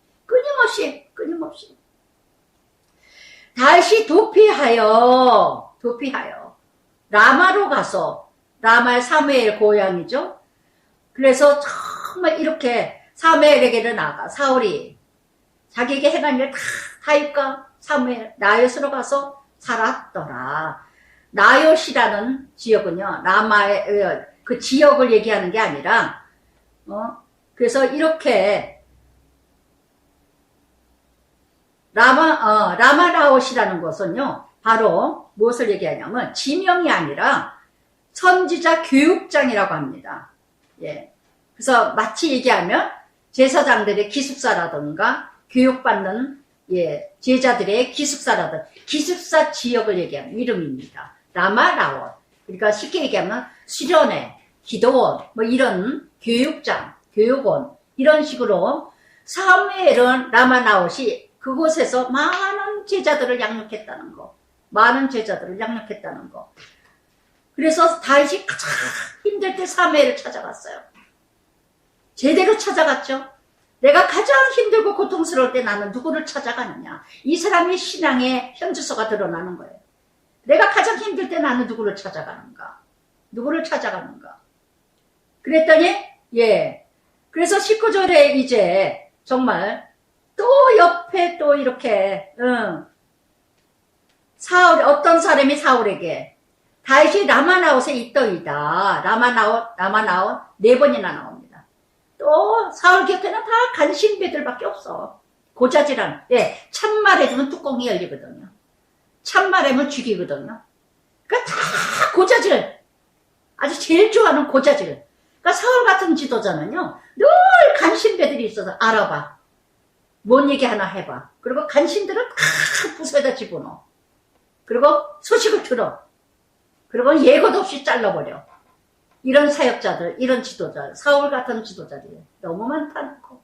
끊임없이. 다시 도피하여 라마로 가서, 라마의 사무엘 고향이죠. 그래서 정말 이렇게 사무엘에게는 나가 사울이 자기에게 행한 일 다 다윗과 사무엘 나요스로 가서 살았더라. 나요시라는 지역은요, 라마의 그 지역을 얘기하는 게 아니라 그래서 이렇게 라마라옷이라는 것은요, 바로 무엇을 얘기하냐면 지명이 아니라 선지자 교육장이라고 합니다. 예. 그래서 마치 얘기하면 제사장들의 기숙사라든가 교육받는 제자들의 기숙사라든가 기숙사 지역을 얘기하는 이름입니다. 라마라옷. 그러니까 쉽게 얘기하면 수련회, 기도원, 뭐 이런 교육장, 교육원 이런 식으로 사무엘은 라마나옷이 그곳에서 많은 제자들을 양육했다는 거. 그래서 다윗이 가장 힘들 때 사무엘을 찾아갔어요. 제대로 찾아갔죠. 내가 가장 힘들고 고통스러울 때 나는 누구를 찾아가느냐. 이 사람의 신앙의 현주소가 드러나는 거예요. 내가 가장 힘들 때 나는 누구를 찾아가는가. 그랬더니 그래서 19절에 이제 정말 또 옆에 또 이렇게 어떤 사람이 사울에게 다윗이 라마나옷에 있더이다. 라마나옷 4번이나 나옵니다. 또 사울 곁에는 다 간신배들밖에 없어. 고자질한. 참말해주면 뚜껑이 열리거든요. 참말하면 죽이거든요. 그러니까 다 고자질. 아주 제일 좋아하는 고자질. 그러니까 사울 같은 지도자는요, 늘 간신배들이 있어서 알아봐. 뭔 얘기 하나 해봐. 그리고 간신들은 다 부서에다 집어넣어. 그리고 소식을 들어. 그리고 예고도 없이 잘라버려. 이런 사역자들, 이런 지도자, 사울 같은 지도자들이 너무 많다는 거.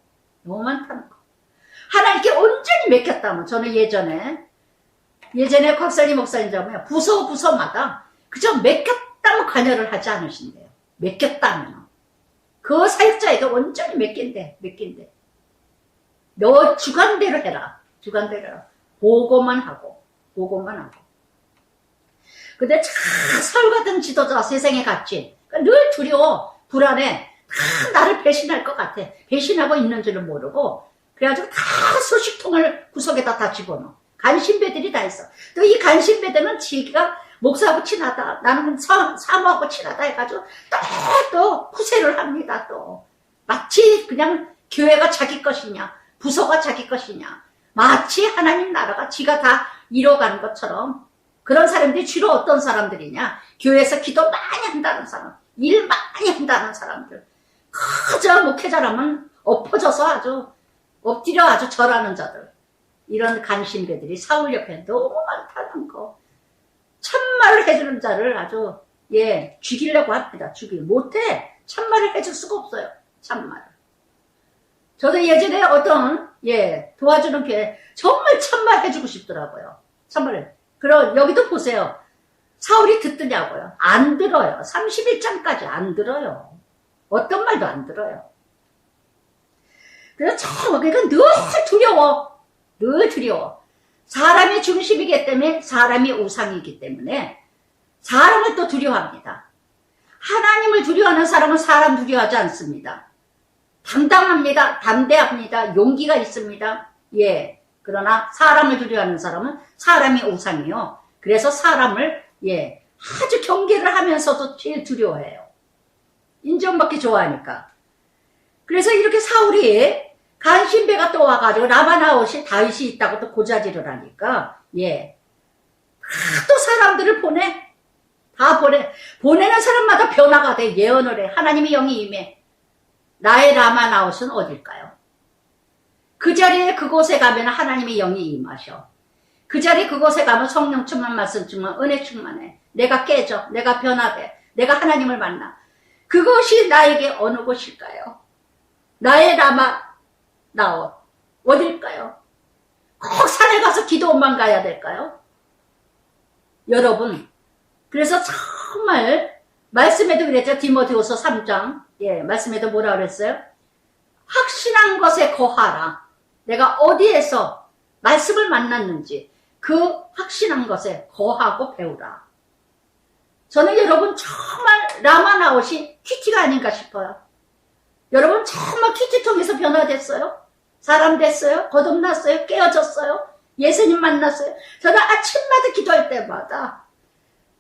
하나님께 온전히 맡겼다면, 저는 예전에 곽살리 목사님이라면 부서마다 그저 맡겼다면 관여를 하지 않으신대요. 맡겼다면. 그 사역자에게 온전히 맡긴대. 너 주관대로 해라. 보고만 하고. 근데 사울 같은 지도자 세상에 갔지. 그러니까 늘 두려워. 불안해. 다 나를 배신할 것 같아. 배신하고 있는 줄을 모르고. 그래가지고 다 소식통을 구석에다 다 집어넣어. 간신배들이 다 있어. 또 이 간신배들은 지가 목사하고 친하다. 나는 사모하고 친하다 해가지고 또 후세를 합니다. 또 마치 그냥 교회가 자기 것이냐, 부서가 자기 것이냐, 마치 하나님 나라가 지가 다 이뤄가는 것처럼. 그런 사람들이 주로 어떤 사람들이냐, 교회에서 기도 많이 한다는 사람, 일 많이 한다는 사람들. 그저 목회자라면 엎어져서 아주 엎드려 아주 절하는 자들. 이런 간신배들이 사울 옆에 너무 많다는 거. 참말을 해주는 자를 아주 죽이려고 합니다. 못해. 참말을 해줄 수가 없어요. 참말을. 저도 예전에 어떤 도와주는 교회 정말 참말 해주고 싶더라고요. 참말을. 그럼 여기도 보세요. 사울이 듣더냐고요. 안 들어요. 31장까지 안 들어요. 어떤 말도 안 들어요. 그래서 그러니까 늘 두려워. 늘 두려워. 사람이 중심이기 때문에, 사람이 우상이기 때문에 사람을 또 두려워합니다. 하나님을 두려워하는 사람은 사람 두려워하지 않습니다. 당당합니다. 담대합니다. 용기가 있습니다. 그러나 사람을 두려워하는 사람은 사람이 우상이요. 그래서 사람을 아주 경계를 하면서도 제일 두려워해요. 인정받기 좋아하니까. 그래서 이렇게 사울이 간신배가 또 와가지고 라마나옷이 다윗이 있다고 또 고자질을 하니까 또 사람들을 보내는 사람마다 변화가 돼. 예언을 해. 하나님의 영이 임해. 나의 라마나옷은 어딜까요? 그 자리에 그곳에 가면 하나님의 영이 임하셔. 그 자리 그곳에 가면 성령 충만, 말씀 충만, 은혜 충만해. 내가 깨져. 내가 변화돼. 내가 하나님을 만나. 그것이 나에게 어느 곳일까요? 나의 라마나옷 어딜까요? 꼭 산에 가서 기도원만 가야 될까요? 여러분, 그래서 정말 말씀에도 그랬죠. 디모데후서 3장 말씀에도 뭐라 그랬어요? 확신한 것에 거하라. 내가 어디에서 말씀을 만났는지 그 확신한 것에 거하고 배우라. 저는 여러분 정말 라마나옷이 큐티가 아닌가 싶어요. 여러분 정말 큐티 통해서 변화됐어요? 사람 됐어요? 거듭났어요? 깨어졌어요? 예수님 만났어요? 저는 아침마다 기도할 때마다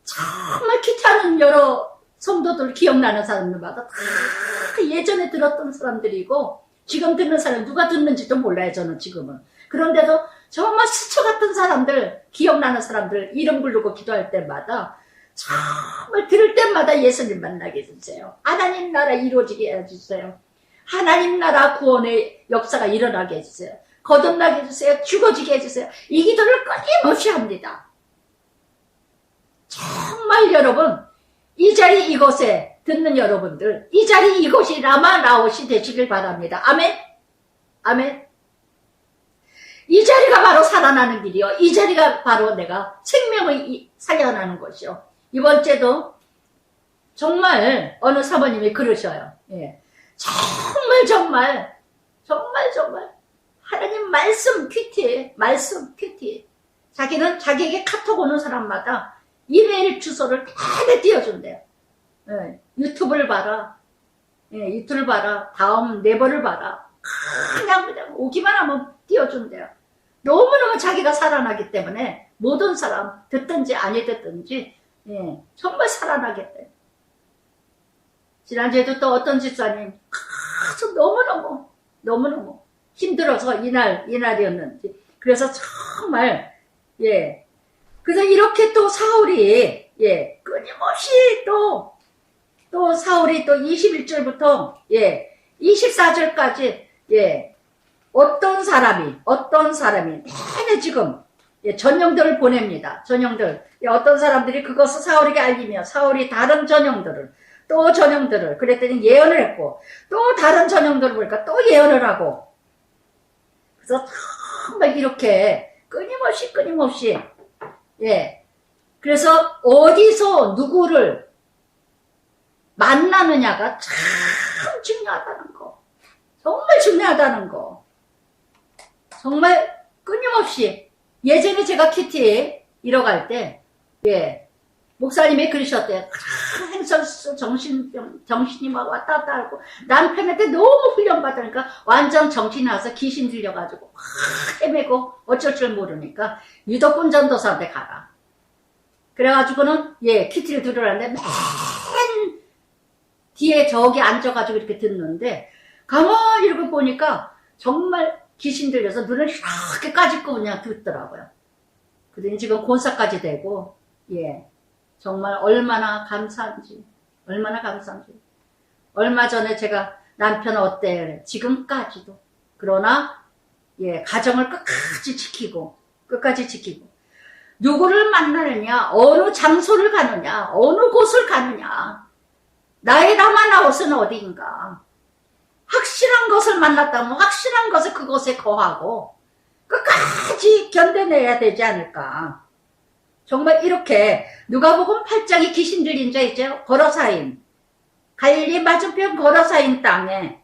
정말 큐티하는 여러 성도들 기억나는 사람들마다 다 예전에 들었던 사람들이고 지금 듣는 사람 누가 듣는지도 몰라요. 저는 지금은. 그런데도 정말 스쳐갔던 사람들, 기억나는 사람들 이름 부르고 기도할 때마다 정말 들을 때마다 예수님 만나게 해주세요. 하나님 나라 이루어지게 해주세요. 하나님 나라 구원의 역사가 일어나게 해주세요. 거듭나게 해주세요. 죽어지게 해주세요. 이 기도를 끊임없이 합니다. 정말 여러분 이 자리 이곳에 듣는 여러분들 이 자리 이곳이 라마나옷이 되시길 바랍니다. 아멘. 아멘. 이 자리가 바로 살아나는 길이요. 이 자리가 바로 내가 생명을 살려나는 것이요. 이번 주에도 정말 어느 사모님이 그러셔요. 정말 하나님 말씀 큐티. 자기는 자기에게 카톡 오는 사람마다 이메일 주소를 다 띄워준대요. 유튜브를 봐라. 유튜브를 봐라. 다음 네버를 봐라. 그냥 오기만 하면 띄워준대요. 너무너무 자기가 살아나기 때문에 모든 사람 듣든지 아니 듣든지 정말 살아나겠대. 지난주에도 또 어떤 집사님 아주 너무너무 힘들어서 이날이었는지 그래서 정말 그래서 이렇게 또 사울이 끊임없이 또 사울이 또 21절부터 24절까지 어떤 사람이 내내 지금 전령들을 보냅니다. 전령들 어떤 사람들이 그것을 사울에게 알리며 사울이 다른 전령들을 그랬더니 예언을 했고 또 다른 전령들을 보니까 또 예언을 하고 그래서 정말 이렇게 끊임없이 그래서 어디서 누구를 만나느냐가 참 중요하다는 거. 정말 중요하다는 거. 정말 끊임없이 예전에 제가 키티에 일어갈 때 목사님이 그러셨대요. 행설수 정신이 막 왔다 갔다 하고 남편한테 너무 훈련받으니까 완전 정신이 나서 귀신 들려가지고 헤매고 어쩔 줄 모르니까 유독군 전도사한테 가라. 그래가지고는 키티를 들으라는데 맨 뒤에 저기 앉아가지고 이렇게 듣는데 가만히 이렇게 보니까 정말 귀신 들려서 눈을 이렇게 까짓고 그냥 듣더라고요. 그러더니 지금 권사까지 되고 정말 얼마나 감사한지. 얼마 전에 제가 남편 어때? 지금까지도. 그러나 가정을 끝까지 지키고 누구를 만나느냐, 어느 장소를 가느냐, 어느 곳을 가느냐. 나의 라마나옷은 어디인가? 확실한 것을 만났다면 확실한 것을 그곳에 거하고 끝까지 견뎌내야 되지 않을까? 정말 이렇게 누가복음 8장에 귀신 들린 자 있죠? 거라사인, 갈릴리 맞은편 거라사인 땅에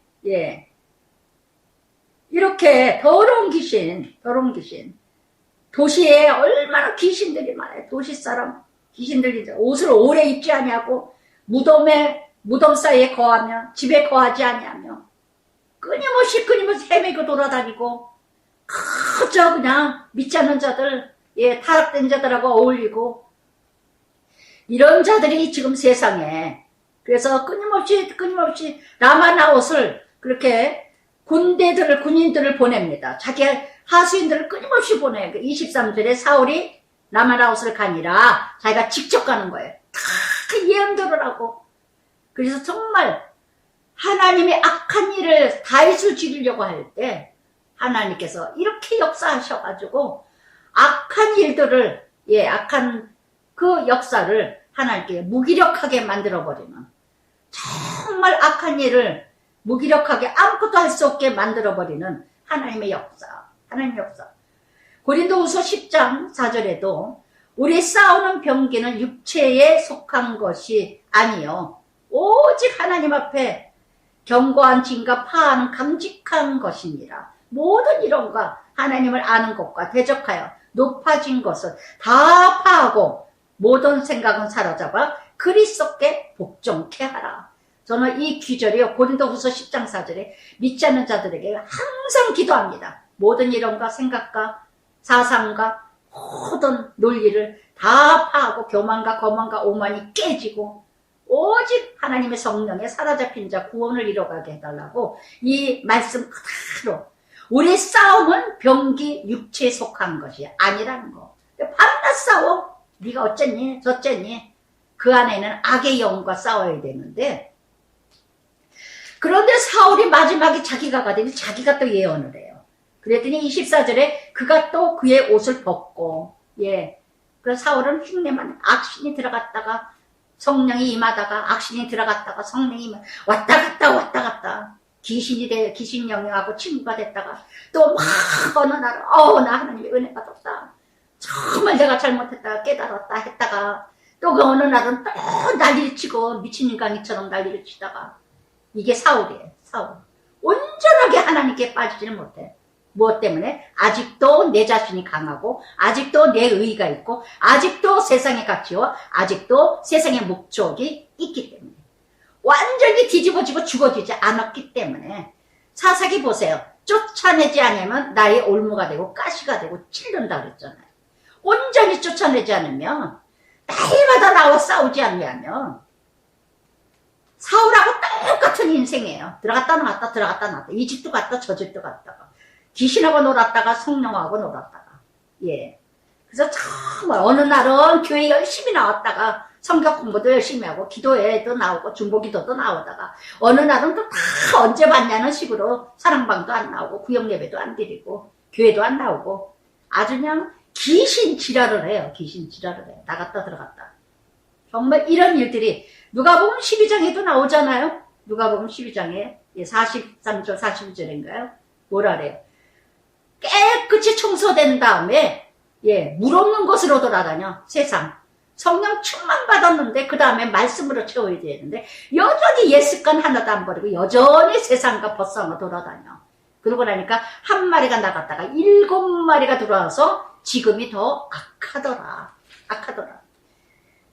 이렇게 더러운 귀신 도시에 얼마나 귀신들이 많아요. 도시 사람 귀신 들린 자 옷을 오래 입지 아니하고 무덤 사이에 거하며 집에 거하지 아니하며 끊임없이 헤매고 돌아다니고 그저 그냥 믿지 않는 자들 타락된 자들하고 어울리고 이런 자들이 지금 세상에 그래서 끊임없이 라마나옷을 그렇게 군인들을 보냅니다. 자기 하수인들을 끊임없이 보내요. 23절에 사울이 라마나옷을 가니라 자기가 직접 가는 거예요. 다 예언들을 하고 그래서 정말 하나님의 악한 일을 다윗을 죽이려고 할 때 하나님께서 이렇게 역사하셔가지고 악한 일들을 악한 그 역사를 하나님께 무기력하게 만들어버리는 정말 악한 일을 무기력하게 아무것도 할 수 없게 만들어버리는 하나님의 역사. 고린도후서 10장 4절에도 우리 싸우는 병기는 육체에 속한 것이 아니요 오직 하나님 앞에 견고한 진과 파하는 감직한 것이니라. 모든 이론과 하나님을 아는 것과 대적하여 높아진 것을 다 파하고 모든 생각은 사로잡아 그리스도께 복종케 하라. 저는 이 귀절이요 고린도후서 10장 4절에 믿지 않는 자들에게 항상 기도합니다. 모든 이론과 생각과 사상과 모든 논리를 다 파하고 교만과 거만과 오만이 깨지고 오직 하나님의 성령에 사로잡힌 자 구원을 이뤄가게 해달라고 이 말씀 그대로 우리 싸움은 병기 육체에 속한 것이 아니라는 거. 밤낮 싸워. 네가 어쨌니 저쨌니 그 안에는 악의 영과 싸워야 되는데 그런데 사울이 마지막에 자기가 가더니 자기가 또 예언을 해요. 그랬더니 24절에 그가 또 그의 옷을 벗고 그래서 사울은 흉내만 악신이 들어갔다가 성령이 임하다가 악신이 들어갔다가 성령이 왔다 갔다 귀신이 귀신 영향하고 친구가 됐다가 또 막 어느 날 나 하나님의 은혜 받았다 정말 내가 잘못했다 깨달았다 했다가 또 그 어느 날은 또 난리를 치고 미친 인간이처럼 난리를 치다가 이게 사울이에요. 사울 온전하게 하나님께 빠지지는 못해. 무엇 때문에? 아직도 내 자신이 강하고 아직도 내 의의가 있고 아직도 세상의 가치와 아직도 세상의 목적이 있기 때문에 완전히 뒤집어지고 죽어지지 않았기 때문에 사사기 보세요. 쫓아내지 않으면 나의 올무가 되고 가시가 되고 찔른다 그랬잖아요. 온전히 쫓아내지 않으면 날마다 나와 싸우지 않냐면 사울하고 똑같은 인생이에요. 들어갔다 나왔다 이 집도 갔다 저 집도 갔다가 귀신하고 놀았다가 성령하고 놀았다가 그래서 정말 어느 날은 교회 열심히 나왔다가 성경 공부도 열심히 하고 기도회도 나오고 중보기도도 나오다가 어느 날은 또 다 언제 봤냐는 식으로 사랑방도 안 나오고 구역예배도 안 드리고 교회도 안 나오고 아주 그냥 귀신 지랄을 해요. 나갔다 들어갔다. 정말 이런 일들이 누가복음 12장에도 나오잖아요. 누가복음 12장에 43절 42절인가요? 뭐라 그래요? 깨끗이 청소된 다음에 물 없는 곳으로 돌아다녀. 세상 성령 충만 받았는데 그 다음에 말씀으로 채워야 되는데 여전히 옛 습관 하나도 안 버리고 여전히 세상과 벗어나 돌아다녀. 그러고 나니까 한 마리가 나갔다가 7마리가 들어와서 지금이 더 악하더라.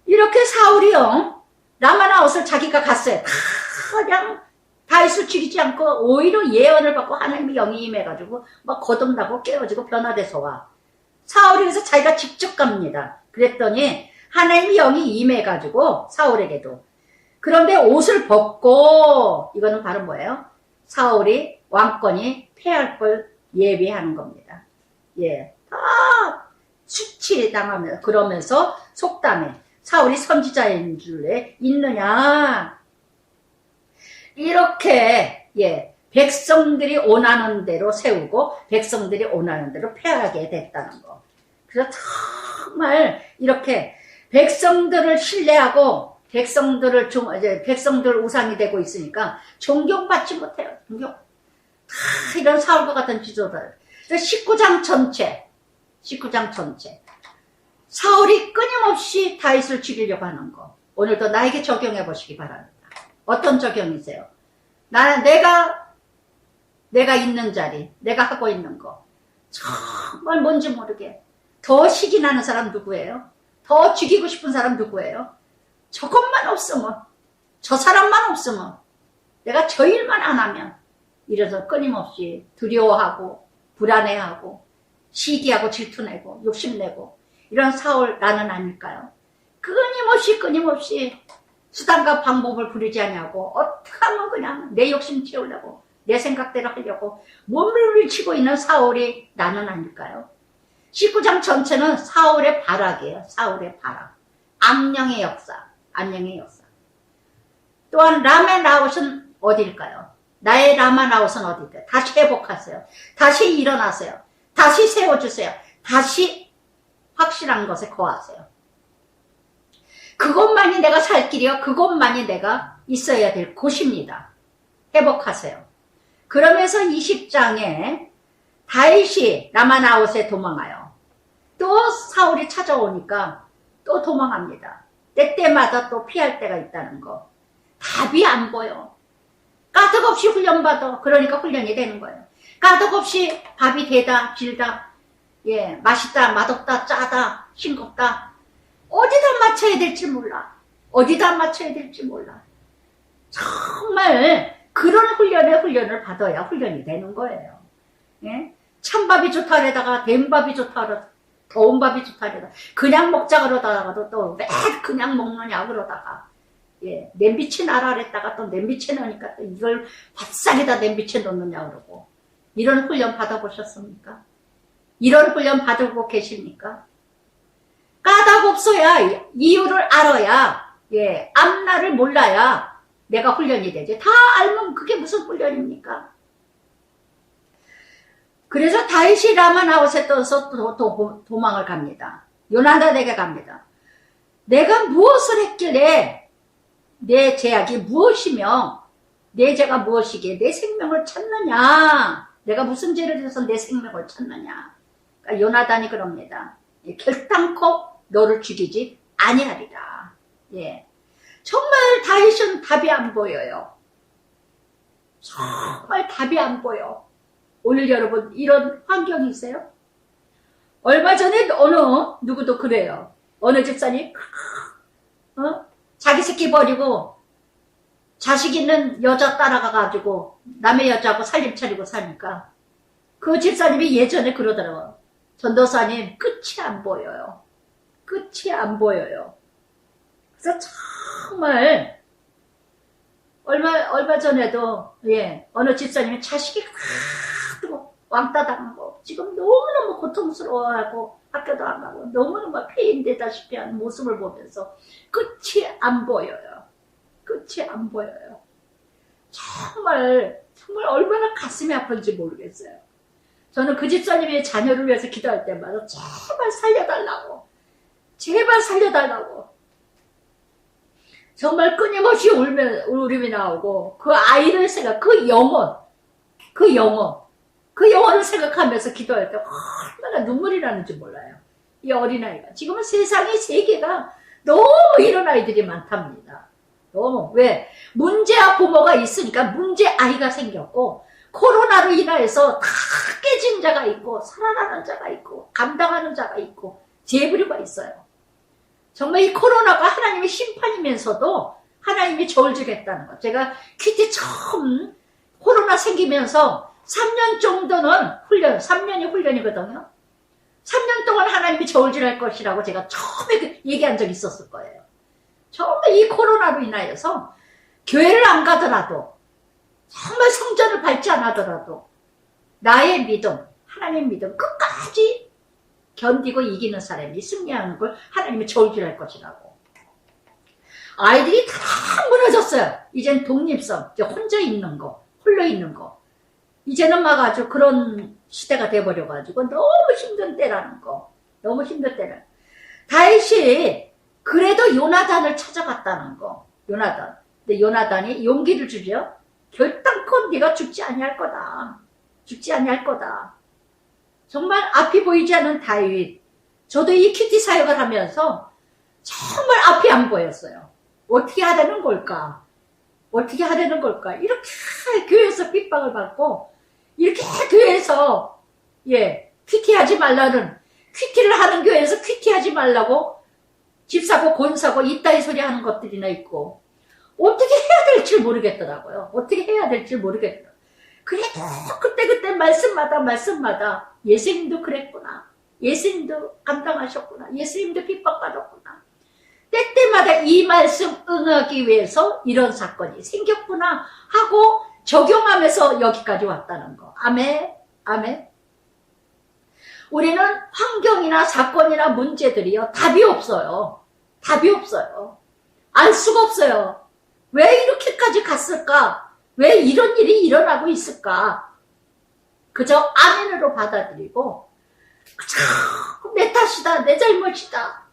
이렇게 사울이요 라마나옷을 자기가 갔어요. 다 그냥 다윗을 죽이지 않고 오히려 예언을 받고 하나님의 영이 임해가지고 막 거듭나고 깨어지고 변화돼서 와. 사울이 그래서 자기가 직접 갑니다. 그랬더니 하나님의 영이 임해가지고 사울에게도. 그런데 옷을 벗고 이거는 바로 뭐예요? 사울이 왕권이 패할 걸 예비하는 겁니다. 다 수치당하면서 그러면서 속담에 사울이 선지자인 줄에 있느냐 이렇게 백성들이 원하는 대로 세우고 백성들이 원하는 대로 패하게 됐다는 거. 그래서 정말 이렇게 백성들을 신뢰하고 이제 백성들 우상이 되고 있으니까 존경받지 못해요. 존경. 다 이런 사울과 같은 지도자들. 19장 전체. 사울이 끊임없이 다윗을 죽이려고 하는 거. 오늘도 나에게 적용해 보시기 바랍니다. 어떤 적용이세요? 내가 있는 자리, 내가 하고 있는 거. 정말 뭔지 모르게. 더 시기 나는 사람 누구예요? 더 죽이고 싶은 사람 누구예요? 저것만 없으면, 저 사람만 없으면, 내가 저 일만 안 하면, 이래서 끊임없이 두려워하고, 불안해하고, 시기하고 질투내고, 욕심내고, 이런 사울 나는 아닐까요? 끊임없이 수단과 방법을 부리지 않냐고, 어떻게 하면 그냥 내 욕심 채우려고, 내 생각대로 하려고, 몸을 치고 있는 사울이 나는 아닐까요? 19장 전체는 사울의 발악이에요. 사울의 발악. 악령의 역사. 또한 라마 나웃은 어딜까요? 나의 라마 나웃은 어딜까요? 다시 회복하세요. 다시 일어나세요. 다시 세워주세요. 다시 확실한 것에 거하세요. 그것만이 내가 살 길이요. 그것만이 내가 있어야 될 곳입니다. 회복하세요. 그러면서 20장에 다윗이 라마 나웃에 도망하여 또 사울이 찾아오니까 또 도망합니다. 때때마다 또 피할 때가 있다는 거. 답이 안 보여. 까닭없이 훈련받아. 그러니까 훈련이 되는 거예요. 까닭없이 밥이 되다 질다, 예, 맛있다 맛없다 짜다 싱겁다, 어디다 맞춰야 될지 몰라. 정말 그런 훈련을 받아야 훈련이 되는 거예요. 예? 찬밥이 좋다 그러다가 된밥이 좋다 그러다가 더운 밥이 좋다 그러다가 그냥 먹자 그러다가도 또 왜 그냥 먹느냐 그러다가, 예, 냄비채 놔라 그랬다가 또 냄비채 넣으니까 또 이걸 바싹에다 냄비채 넣느냐 그러고. 이런 훈련 받아보셨습니까? 이런 훈련 받고 계십니까? 까닭 없어야, 이유를 알아야, 예, 앞날을 몰라야 내가 훈련이 되지. 다 알면 그게 무슨 훈련입니까? 그래서 다윗이 라마 나웃에 떠서 또 도망을 갑니다. 요나단에게 갑니다. 내가 무엇을 했길래 내 죄악이 무엇이며 내 죄가 무엇이기에 내 생명을 찾느냐. 내가 무슨 죄를 해서 내 생명을 찾느냐. 그러니까 요나단이 그럽니다. 결단코 너를 죽이지 아니하리라. 예. 정말 다윗은 답이 안 보여요. 정말 답이 안 보여. 오늘 여러분 이런 환경이세요? 얼마 전에 어느 누구도 그래요. 어느 집사님 자기 새끼 버리고 자식 있는 여자 따라가가지고 남의 여자하고 살림 차리고 사니까 그 집사님이 예전에 그러더라고요. 전도사님 끝이 안 보여요. 그래서 정말 얼마 전에도, 예, 어느 집사님이 자식이 왕따 당하고 지금 너무너무 고통스러워하고 학교도 안 가고 너무너무 폐인되다시피 하는 모습을 보면서 끝이 안 보여요. 정말 얼마나 가슴이 아픈지 모르겠어요. 저는 그 집사님의 자녀를 위해서 기도할 때마다 제발 살려달라고 정말 끊임없이 울음이 나오고 그 아이를 그 영혼을 생각하면서 기도할 때 얼마나 눈물이 나는지 몰라요. 이 어린아이가. 지금은 세상의 세계가 너무 이런 아이들이 많답니다. 너무. 왜? 문제아 부모가 있으니까 문제아이가 생겼고, 코로나로 인하여서 다 깨진 자가 있고, 살아나는 자가 있고, 감당하는 자가 있고, 재부류가 있어요. 정말 이 코로나가 하나님의 심판이면서도 하나님이 저울 주겠다는 거. 제가 퀴티 처음 코로나 생기면서 3년 정도는 3년이 훈련이거든요. 3년 동안 하나님이 저울질할 것이라고 제가 처음에 얘기한 적이 있었을 거예요. 정말 이 코로나로 인하여서 교회를 안 가더라도, 정말 성전을 밟지 않아더라도 나의 믿음, 하나님 믿음 끝까지 견디고 이기는 사람이 승리하는 걸 하나님이 저울질할 것이라고. 아이들이 다 무너졌어요. 이젠 독립성, 이제 혼자 있는 거, 홀로 있는 거. 이제는 막 아주 그런 시대가 돼버려가지고 너무 힘든 때라는 거. 너무 힘든 때는. 다윗이 그래도 그래서 요나단을 찾아갔다는 거. 요나단. 근데 요나단이 용기를 주죠. 결단코 네가 죽지 아니할 거다. 죽지 아니할 거다. 정말 앞이 보이지 않는 다윗. 저도 이 큐티 사역을 하면서 정말 앞이 안 보였어요. 어떻게 하려는 걸까? 어떻게 하려는 걸까? 이렇게 교회에서 핍박을 받고 이렇게 교회에서 큐티하지 말라는, 큐티를 하는 교회에서 큐티하지 말라고 집사고 권사고 이따위 소리 하는 것들이나 있고 어떻게 해야 될지 모르겠더라고요. 어떻게 해야 될지 모르겠더라고요. 그래도 그때 말씀마다 예수님도 그랬구나. 예수님도 감당하셨구나. 예수님도 핍박받았구나. 때때마다 이 말씀 응하기 위해서 이런 사건이 생겼구나 하고 적용하면서 여기까지 왔다는 거. 아멘. 아멘. 우리는 환경이나 사건이나 문제들이요. 답이 없어요. 답이 없어요. 알 수가 없어요. 왜 이렇게까지 갔을까? 왜 이런 일이 일어나고 있을까? 그저 아멘으로 받아들이고 내 탓이다. 내 잘못이다.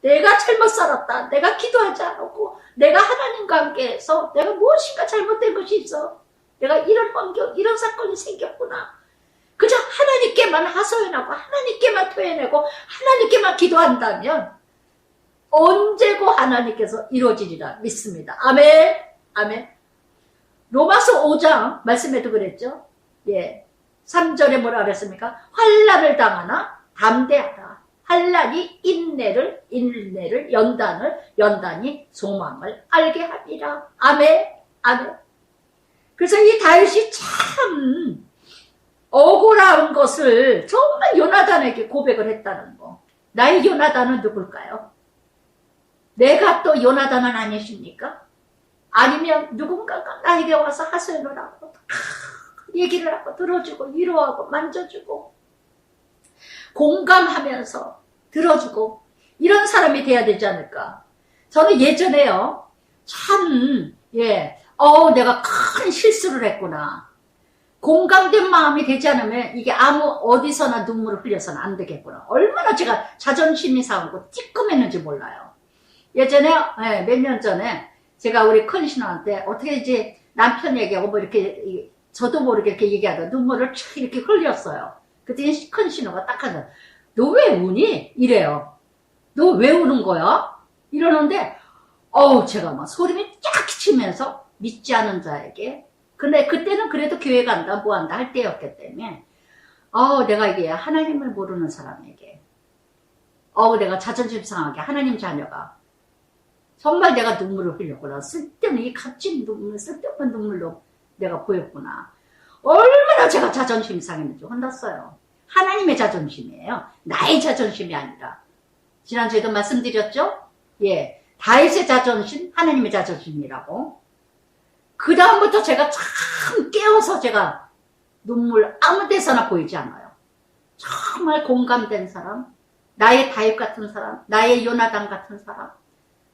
내가 잘못 살았다. 내가 기도하지 않았고 내가 하나님과 함께해서 내가 무엇인가 잘못된 것이 있어. 내가 이런 환경, 이런 사건이 생겼구나. 그저 하나님께만 하소연하고 하나님께만 토해내고 하나님께만 기도한다면 언제고 하나님께서 이루어지리라 믿습니다. 아멘. 아멘. 로마서 5장 말씀에도 그랬죠. 3절에 뭐라 그랬습니까? 환난을 당하나 담대하라. 환난이 인내를, 연단이 소망을 알게 하리라. 아멘. 아멘. 그래서 이 다윗이 참 억울한 것을 정말 요나단에게 고백을 했다는 거. 나의 요나단은 누굴까요? 내가 또 요나단은 아니십니까? 아니면 누군가가 나에게 와서 하소연을 하고 얘기를 하고 들어주고 위로하고 만져주고 공감하면서 들어주고 이런 사람이 돼야 되지 않을까? 저는 예전에요. 참 내가 큰 실수를 했구나. 공감된 마음이 되지 않으면 이게 아무 어디서나 눈물을 흘려서는 안 되겠구나. 얼마나 제가 자존심이 상하고 찌끔했는지 몰라요. 예전에 몇 년 전에 제가 우리 컨시너한테 어떻게 이제 남편 얘기하고 뭐 이렇게 저도 모르게 이렇게 얘기하다 눈물을 촥 이렇게 흘렸어요. 그랬더니 컨시너가 딱 하죠. 너 왜 우니? 이래요. 너 왜 우는 거야? 이러는데 제가 막 소름이 쫙 치면서 믿지 않은 자에게 근데 그때는 그래도 교회 간다 뭐 한다 할 때였기 때문에 내가 이게 하나님을 모르는 사람에게 내가 자존심 상하게 하나님 자녀가 정말 내가 눈물을 흘렸구나. 쓸데없는 이 값진 눈물, 쓸데없는 눈물로 내가 보였구나. 얼마나 제가 자존심 상했는지 혼났어요. 하나님의 자존심이에요. 나의 자존심이 아니라. 지난주에도 말씀드렸죠? 다윗의 자존심, 하나님의 자존심이라고. 그 다음부터 제가 참 깨워서 제가 눈물 아무 데서나 보이지 않아요. 정말 공감된 사람, 나의 다윗 같은 사람, 나의 요나단 같은 사람,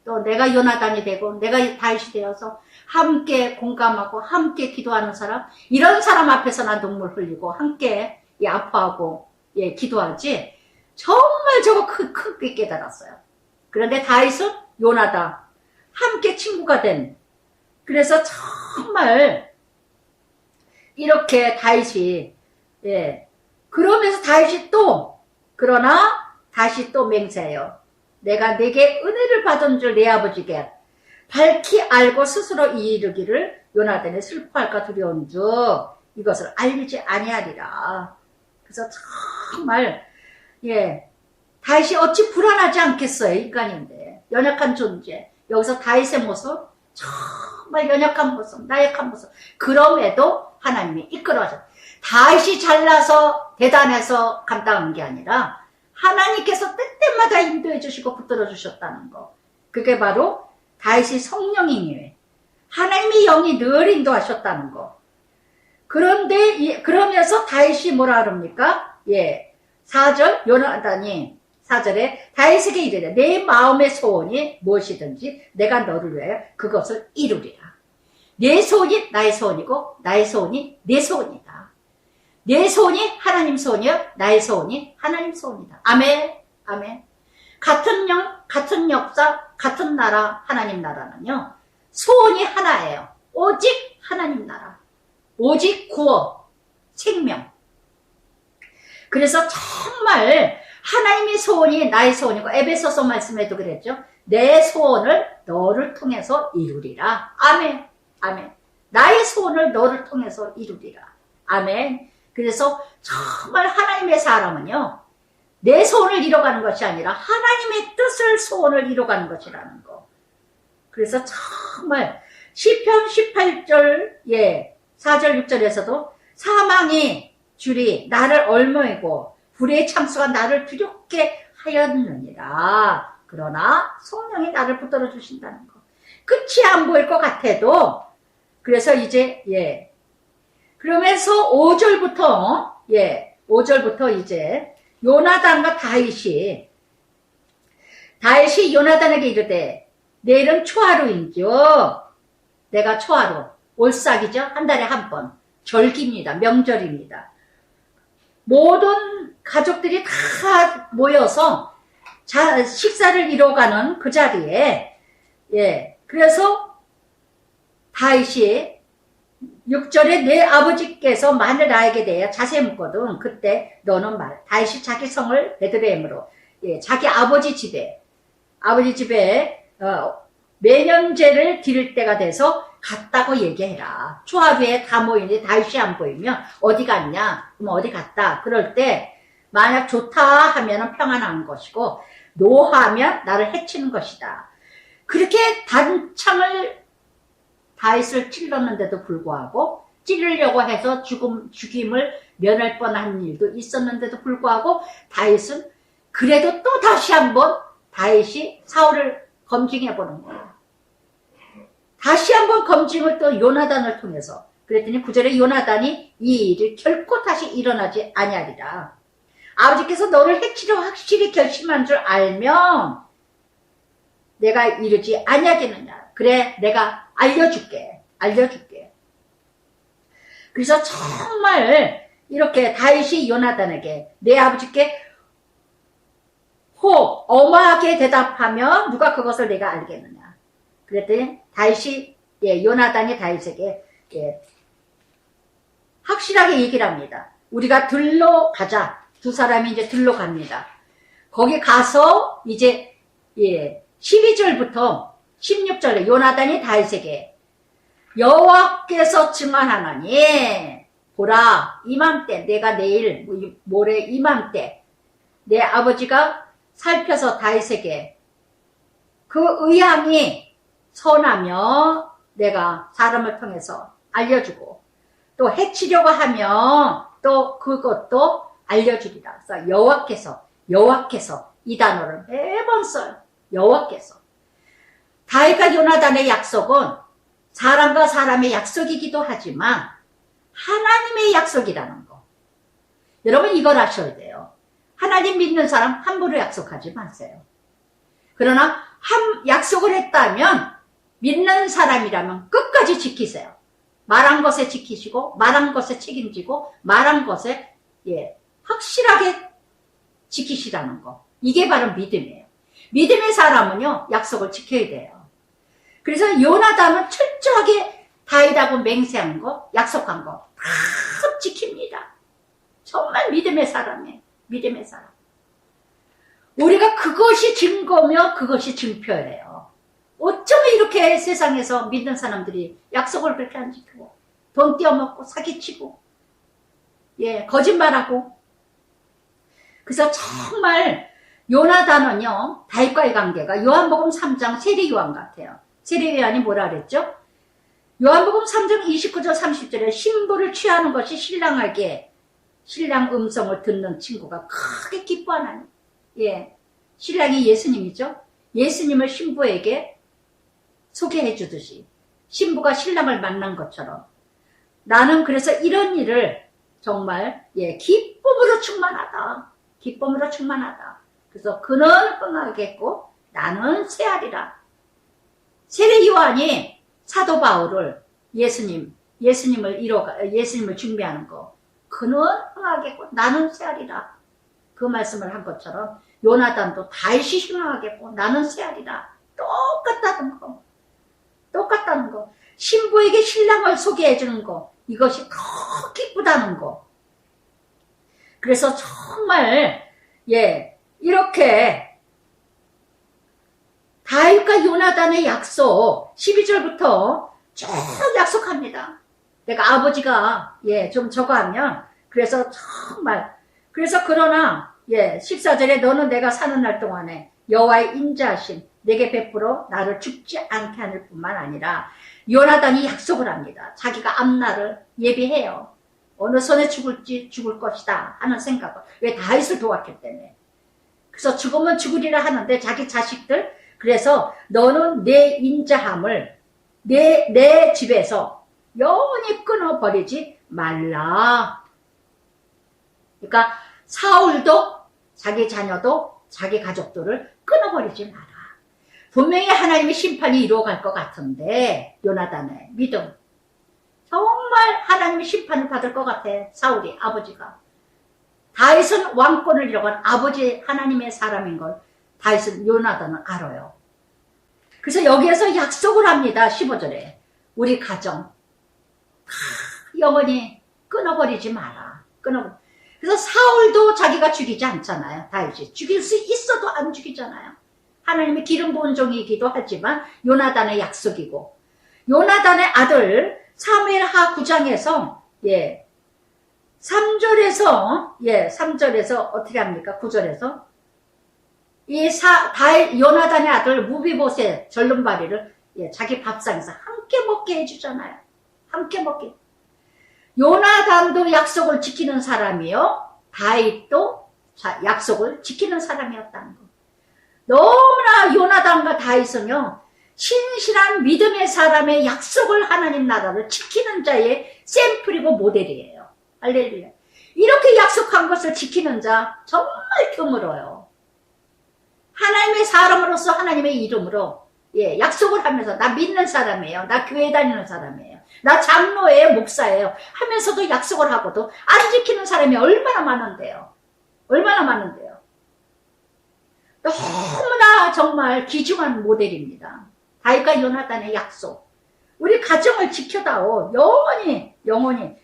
또 내가 요나단이 되고 내가 다윗이 되어서 함께 공감하고 함께 기도하는 사람, 이런 사람 앞에서 나 눈물 흘리고 함께 아파하고 기도하지 정말 저거 크게 깨달았어요. 그런데 다윗은 요나단 함께 친구가 된, 그래서 정말 이렇게 다윗이 그러면서 다윗이 그러나 다시 또 맹세해요. 내가 네게 은혜를 받은 줄 내 아버지께 밝히 알고 스스로 이르기를 요나단이 슬퍼할까 두려운 즉 이것을 알지 아니하리라. 그래서 정말 다윗이 어찌 불안하지 않겠어요. 인간인데 연약한 존재. 여기서 다윗의 모습 정말 연약한 모습, 나약한 모습. 그럼에도 하나님이 이끌어서 다윗이 잘나서 대단해서 감당한 게 아니라 하나님께서 때때마다 인도해 주시고 붙들어 주셨다는 거. 그게 바로 다윗이 성령이니 하나님의 영이 늘 인도하셨다는 거. 그런데 그러면서 다윗이 뭐라 그럽니까? 4절 요나단이 4절에 다윗에게 이르되 내 마음의 소원이 무엇이든지 내가 너를 위하여 그것을 이루리라. 내 소원이 나의 소원이고 나의 소원이 내 소원이다. 내 소원이 하나님 소원이요 나의 소원이 하나님 소원이다. 아멘. 아멘. 같은 영, 같은 역사, 같은 나라, 하나님 나라는요, 소원이 하나예요. 오직 하나님 나라. 오직 구원, 생명. 그래서 정말 하나님의 소원이 나의 소원이고, 에베소서 말씀에도 그랬죠. 내 소원을 너를 통해서 이루리라. 아멘. 아멘. 나의 소원을 너를 통해서 이루리라. 아멘. 그래서 정말 하나님의 사람은요, 내 소원을 이뤄가는 것이 아니라 하나님의 뜻을 소원을 이뤄가는 것이라는 거. 그래서 정말 시편 18절 4절 6절에서도 사망의 줄이 나를 얼머이고 불의 창수가 나를 두렵게 하였느니라. 그러나 성령이 나를 붙들어 주신다는 거. 끝이 안 보일 것 같아도, 그래서 이제 그러면서 5절부터 이제 요나단과 다윗이 요나단에게 이르되 내일은 초하루인지요. 내가 초하루, 올삭이죠. 한 달에 한 번. 절기입니다. 명절입니다. 모든 가족들이 다 모여서 식사를 이뤄가는 그 자리에, 그래서 다윗이 6절에 내 아버지께서 만일 나에게 대하여 자세히 묻거든 그때 너는 다윗이 자기 성을 베들레헴으로, 자기 아버지 집에 매년제를 드릴 때가 돼서 갔다고 얘기해라. 초하루에 다 모이는데 다윗이 안 보이면 어디 갔냐? 그럼 어디 갔다. 그럴 때 만약 좋다 하면 평안한 것이고 노하면 나를 해치는 것이다. 그렇게 단창을 다윗을 찔렀는데도 불구하고, 찌르려고 해서 죽임을 면할 뻔한 일도 있었는데도 불구하고 다윗은 그래도 또 다시 한번 다윗이 사울을 검증해보는 거예요. 다시 한번 검증을 또 요나단을 통해서. 그랬더니 9절에 요나단이 이 일이 결코 다시 일어나지 아니하리라. 아버지께서 너를 해치려 확실히 결심한 줄 알면 내가 이르지 아니하겠느냐. 그래, 내가 알려줄게. 그래서 정말 이렇게 다윗이 요나단에게 내 아버지께 엄하게 대답하면 누가 그것을 내가 알겠느냐. 그랬더니 다윗이, 요나단이 다윗에게 확실하게 얘기를 합니다. 우리가 들로 가자. 두 사람이 이제 들로 갑니다. 거기 가서 이제 12절부터 16절에 요나단이 다윗에게 여호와께서 증언하나니 보라, 이맘때, 내가 내일 모레 이맘때 내 아버지가 살펴서 다윗에게 그 의향이 선하며 내가 사람을 통해서 알려주고 또 해치려고 하면 또 그것도 알려주리라. 그래서 여호와께서 이 단어를 매번 써요. 여호와께서. 다윗과 요나단의 약속은 사람과 사람의 약속이기도 하지만 하나님의 약속이라는 거. 여러분 이걸 아셔야 돼요. 하나님 믿는 사람 함부로 약속하지 마세요. 그러나 약속을 했다면 믿는 사람이라면 끝까지 지키세요. 말한 것에 지키시고 말한 것에 책임지고 말한 것에 확실하게 지키시라는 거. 이게 바로 믿음이에요. 믿음의 사람은요 약속을 지켜야 돼요. 그래서 요나단은 철저하게 다윗하고 맹세한 거, 약속한 거 다 지킵니다. 정말 믿음의 사람이에요. 믿음의 사람. 우리가 그것이 증거며 그것이 증표예요. 어쩌면 이렇게 세상에서 믿는 사람들이 약속을 그렇게 안 지키고 돈 떼어먹고 사기치고 거짓말하고. 그래서 정말 요나단은요 다윗과의 관계가 요한복음 3장 세례요한 같아요. 세례요한이 뭐라 그랬죠? 요한복음 3장 29절 30절에 신부를 취하는 것이 신랑 음성을 듣는 친구가 크게 기뻐하나니. 신랑이 예수님이죠. 예수님을 신부에게 소개해 주듯이 신부가 신랑을 만난 것처럼 나는 그래서 이런 일을 정말 기쁨으로 충만하다. 그래서 그는 흥하겠고 나는 쇠하리라. 세례 요한이 사도 바울을 예수님을 준비하는 거. 그는 흥하겠고 나는 쇠하리라. 그 말씀을 한 것처럼 요나단도 다윗이 흥하겠고 나는 쇠하리라. 똑같다는 거. 똑같다는 거. 신부에게 신랑을 소개해 주는 거. 이것이 더 기쁘다는 거. 그래서 정말 이렇게 다윗과 요나단의 약속 12절부터 쭉 약속합니다. 내가 아버지가 좀 저거 하면 그래서 정말 그래서 그러나 14절에 너는 내가 사는 날 동안에 여호와의 인자하심 내게 베풀어 나를 죽지 않게 하는 뿐만 아니라 요나단이 약속을 합니다. 자기가 앞날을 예비해요. 어느 선에 죽을지 죽을 것이다 하는 생각을. 왜? 다윗을 도왔기 때문에. 그래서 죽으면 죽으리라 하는데 자기 자식들 그래서 너는 내 인자함을 내 집에서 영원히 끊어버리지 말라. 그러니까 사울도 자기 자녀도 자기 가족들을 끊어버리지 마라. 분명히 하나님의 심판이 이루어갈 것 같은데 요나단의 믿음 정말 하나님의 심판을 받을 것 같아. 사울이 아버지가 다윗은 왕권을 잃어간 아버지 하나님의 사람인 걸 다윗은 요나단은 알아요. 그래서 여기에서 약속을 합니다. 15절에 우리 가정 영원히 끊어버리지 마라. 그래서 사울도 자기가 죽이지 않잖아요. 다윗이 죽일 수 있어도 안 죽이잖아요. 하나님의 기름 부은 종이기도 하지만 요나단의 약속이고 요나단의 아들 사무엘하 9장에서 3절에서 어떻게 합니까? 9절에서 요나단의 아들 무비보셋 절름발이를 자기 밥상에서 함께 먹게 해주잖아요. 함께 먹게. 요나단도 약속을 지키는 사람이요. 다윗도 약속을 지키는 사람이었다는 거. 너무나 요나단과 다윗은요. 신실한 믿음의 사람의 약속을 하나님 나라를 지키는 자의 샘플이고 모델이에요. 할렐루야. 이렇게 약속한 것을 지키는 자 정말 드물어요. 하나님의 사람으로서 하나님의 이름으로 약속을 하면서 나 믿는 사람이에요. 나 교회 다니는 사람이에요. 나 장로예요. 목사예요. 하면서도 약속을 하고도 안 지키는 사람이 얼마나 많은데요. 얼마나 많은데요. 너무나 정말 귀중한 모델입니다. 다윗과 요나단의 약속. 우리 가정을 지켜다오. 영원히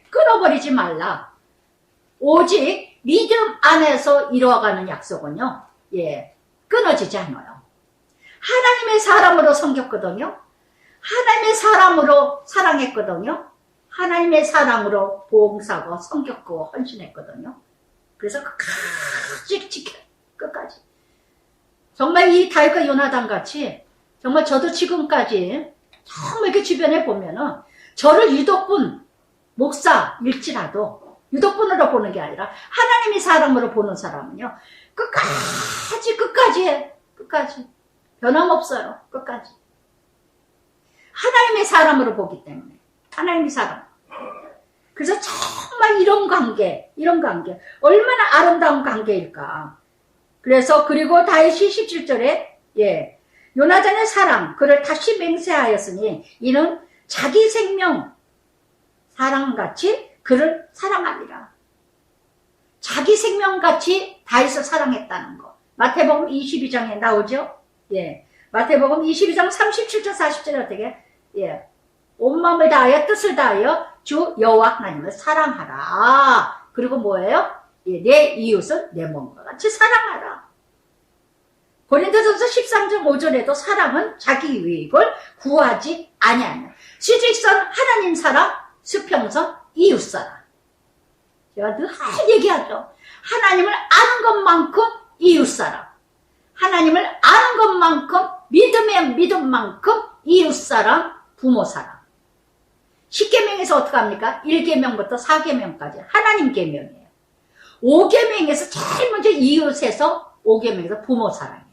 끊어버리지 말라. 오직 믿음 안에서 이루어가는 약속은요. 끊어지지 않아요. 하나님의 사람으로 섬겼거든요. 하나님의 사람으로 사랑했거든요. 하나님의 사랑으로 봉사하고 섬겼고 헌신했거든요. 그래서 끝까지 지켜. 끝까지. 정말 이 다윗과 요나단 같이 정말 저도 지금까지 정말 이렇게 주변에 보면은 저를 유독분 목사일지라도 유독분으로 보는 게 아니라 하나님의 사람으로 보는 사람은요. 끝까지 해. 끝까지. 변함없어요. 끝까지. 하나님의 사람으로 보기 때문에. 하나님의 사람. 그래서 정말 이런 관계 얼마나 아름다운 관계일까. 그래서 그리고 다윗이 17절에 요나단의 사랑 그를 다시 맹세하였으니 이는 자기 생명 사랑같이 그를 사랑하리라. 자기 생명같이 다윗을 사랑했다는 거. 마태복음 22장에 나오죠. 마태복음 22장 37절 40절에 어떻게 온 마음을 다하여 뜻을 다하여 주 여호와 하나님을 사랑하라. 그리고 뭐예요? 내 이웃을 내 몸과 같이 사랑하라. 고린도전서 13장 5절에도 사랑은 자기 유익을 구하지 아니하냐. 수직선 하나님 사랑, 수평선 이웃 사랑. 제가 늘 얘기하죠. 하나님을 아는 것만큼 이웃 사랑. 하나님을 아는 것만큼 믿음의 믿음만큼 이웃 사랑, 부모 사랑. 10계명에서 어떻게 합니까? 1계명부터 4계명까지 하나님 계명이에요. 5계명에서 제일 먼저 이웃에서 5계명에서 부모 사랑이에요.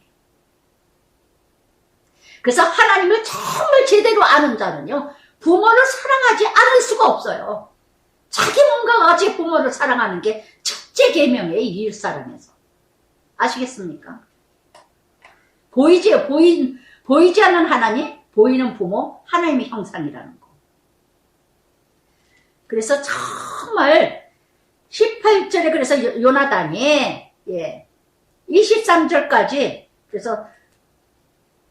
그래서 하나님을 정말 제대로 아는 자는요. 부모를 사랑하지 않을 수가 없어요. 자기 몸과 같이 부모를 사랑하는 게 첫째 계명이에요. 이웃 사랑에서. 아시겠습니까? 보이지 않는 하나님, 보이는 부모, 하나님의 형상이라는 거. 그래서 정말 18절에 그래서 요나단이 23절까지 그래서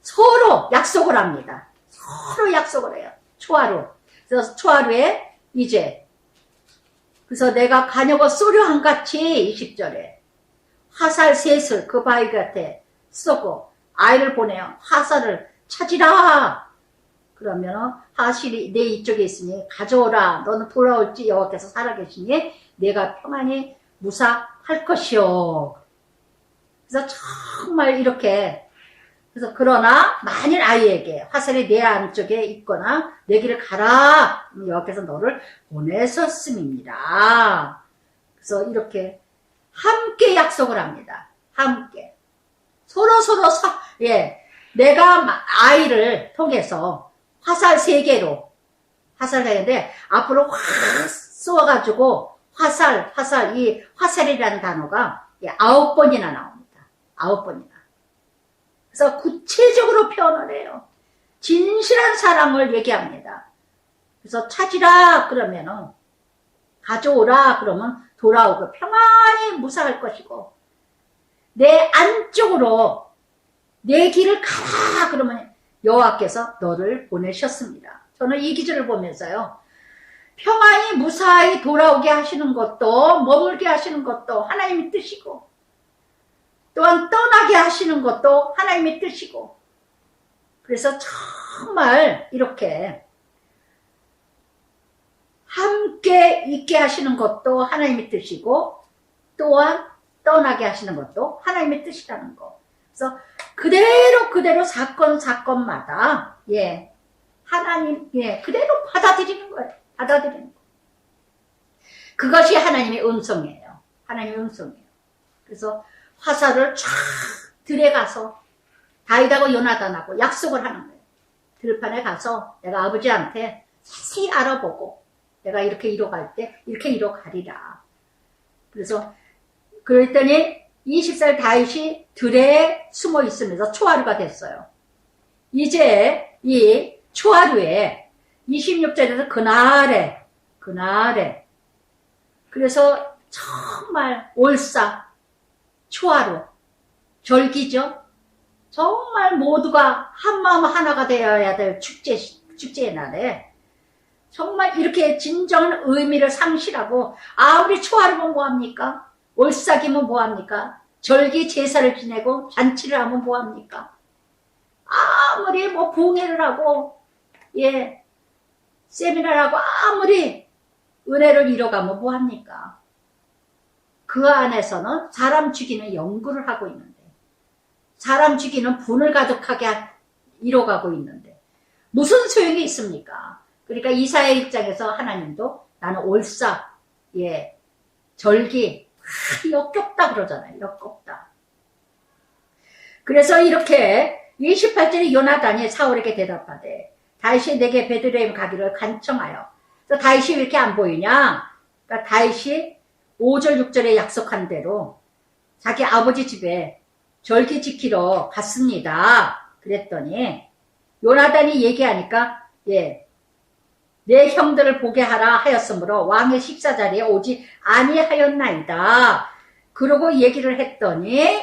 서로 약속을 합니다. 서로 약속을 해요. 초하루. 그래서 초하루에 이제 그래서 내가 가녀고 쏘려한 같이 20절에 화살 셋을 그 바위 곁에 쏘고 아이를 보내요. 화살을 찾으라. 그러면 화살이 내 이쪽에 있으니 가져오라. 너는 돌아올지 여호와께서 살아계시니 내가 평안히 무사할 것이요. 그래서 정말 이렇게 그래서 그러나 만일 아이에게 화살이 내 안쪽에 있거나 내 길을 가라. 여호와께서 너를 보내셨음입니다. 그래서 이렇게 함께 약속을 합니다. 함께 서로 내가 아이를 통해서 화살 3개로 화살을 했는데 앞으로 확 쏘아가지고 이 화살이라는 단어가 9번이나 나옵니다. 9번이나. 그래서 구체적으로 표현을 해요. 진실한 사랑을 얘기합니다. 그래서 찾으라 그러면은 가져오라 그러면 돌아오고 평안히 무사할 것이고 내 안쪽으로 내 길을 가라 그러면 여호와께서 너를 보내셨습니다. 저는 이 기절을 보면서요. 평안히 무사히 돌아오게 하시는 것도 머물게 하시는 것도 하나님의 뜻이고 또한 떠나게 하시는 것도 하나님의 뜻이고 그래서 정말 이렇게 함께 있게 하시는 것도 하나님의 뜻이고 또한 떠나게 하시는 것도 하나님의 뜻이라는 거. 그래서 그대로 사건마다 하나님 그대로 받아들이는 거예요. 받아들이는 거. 그것이 하나님의 음성이에요. 하나님의 음성이에요. 그래서 화살을 쫙 들여가서 다윗하고 요나단하고 약속을 하는 거예요. 들판에 가서 내가 아버지한테 자세히 알아보고 내가 이렇게 이뤄갈 때 이렇게 이뤄가리라. 그래서 그랬더니 20살 다윗이 들에 숨어 있으면서 초하루가 됐어요. 이제 이 초하루에 26절에서 그날에 그래서 정말 올사 초하루 절기죠. 정말 모두가 한마음 하나가 되어야 될 축제의 날에 정말 이렇게 진정한 의미를 상실하고 우리 초하루면 뭐합니까? 올사기면 뭐합니까? 절기 제사를 지내고 잔치를 하면 뭐합니까? 아무리 부흥회를 하고 세미나를 하고 아무리 은혜를 이뤄가면 뭐합니까? 그 안에서는 사람 죽이는 연구를 하고 있는데 사람 죽이는 분을 가득하게 이뤄가고 있는데 무슨 소용이 있습니까? 그러니까 이사야 입장에서 하나님도 나는 올사 절기 역겹다 그러잖아요. 역겹다. 그래서 이렇게 28절에 요나단이 사울에게 대답하되 다윗이 내게 베들레헴 가기를 간청하여. 그래서 다윗이 왜 이렇게 안 보이냐? 그러니까 다윗이 5절 6절에 약속한 대로 자기 아버지 집에 절기 지키러 갔습니다. 그랬더니 요나단이 얘기하니까 내 형들을 보게 하라 하였으므로 왕의 식사 자리에 오지 아니하였나이다. 그러고 얘기를 했더니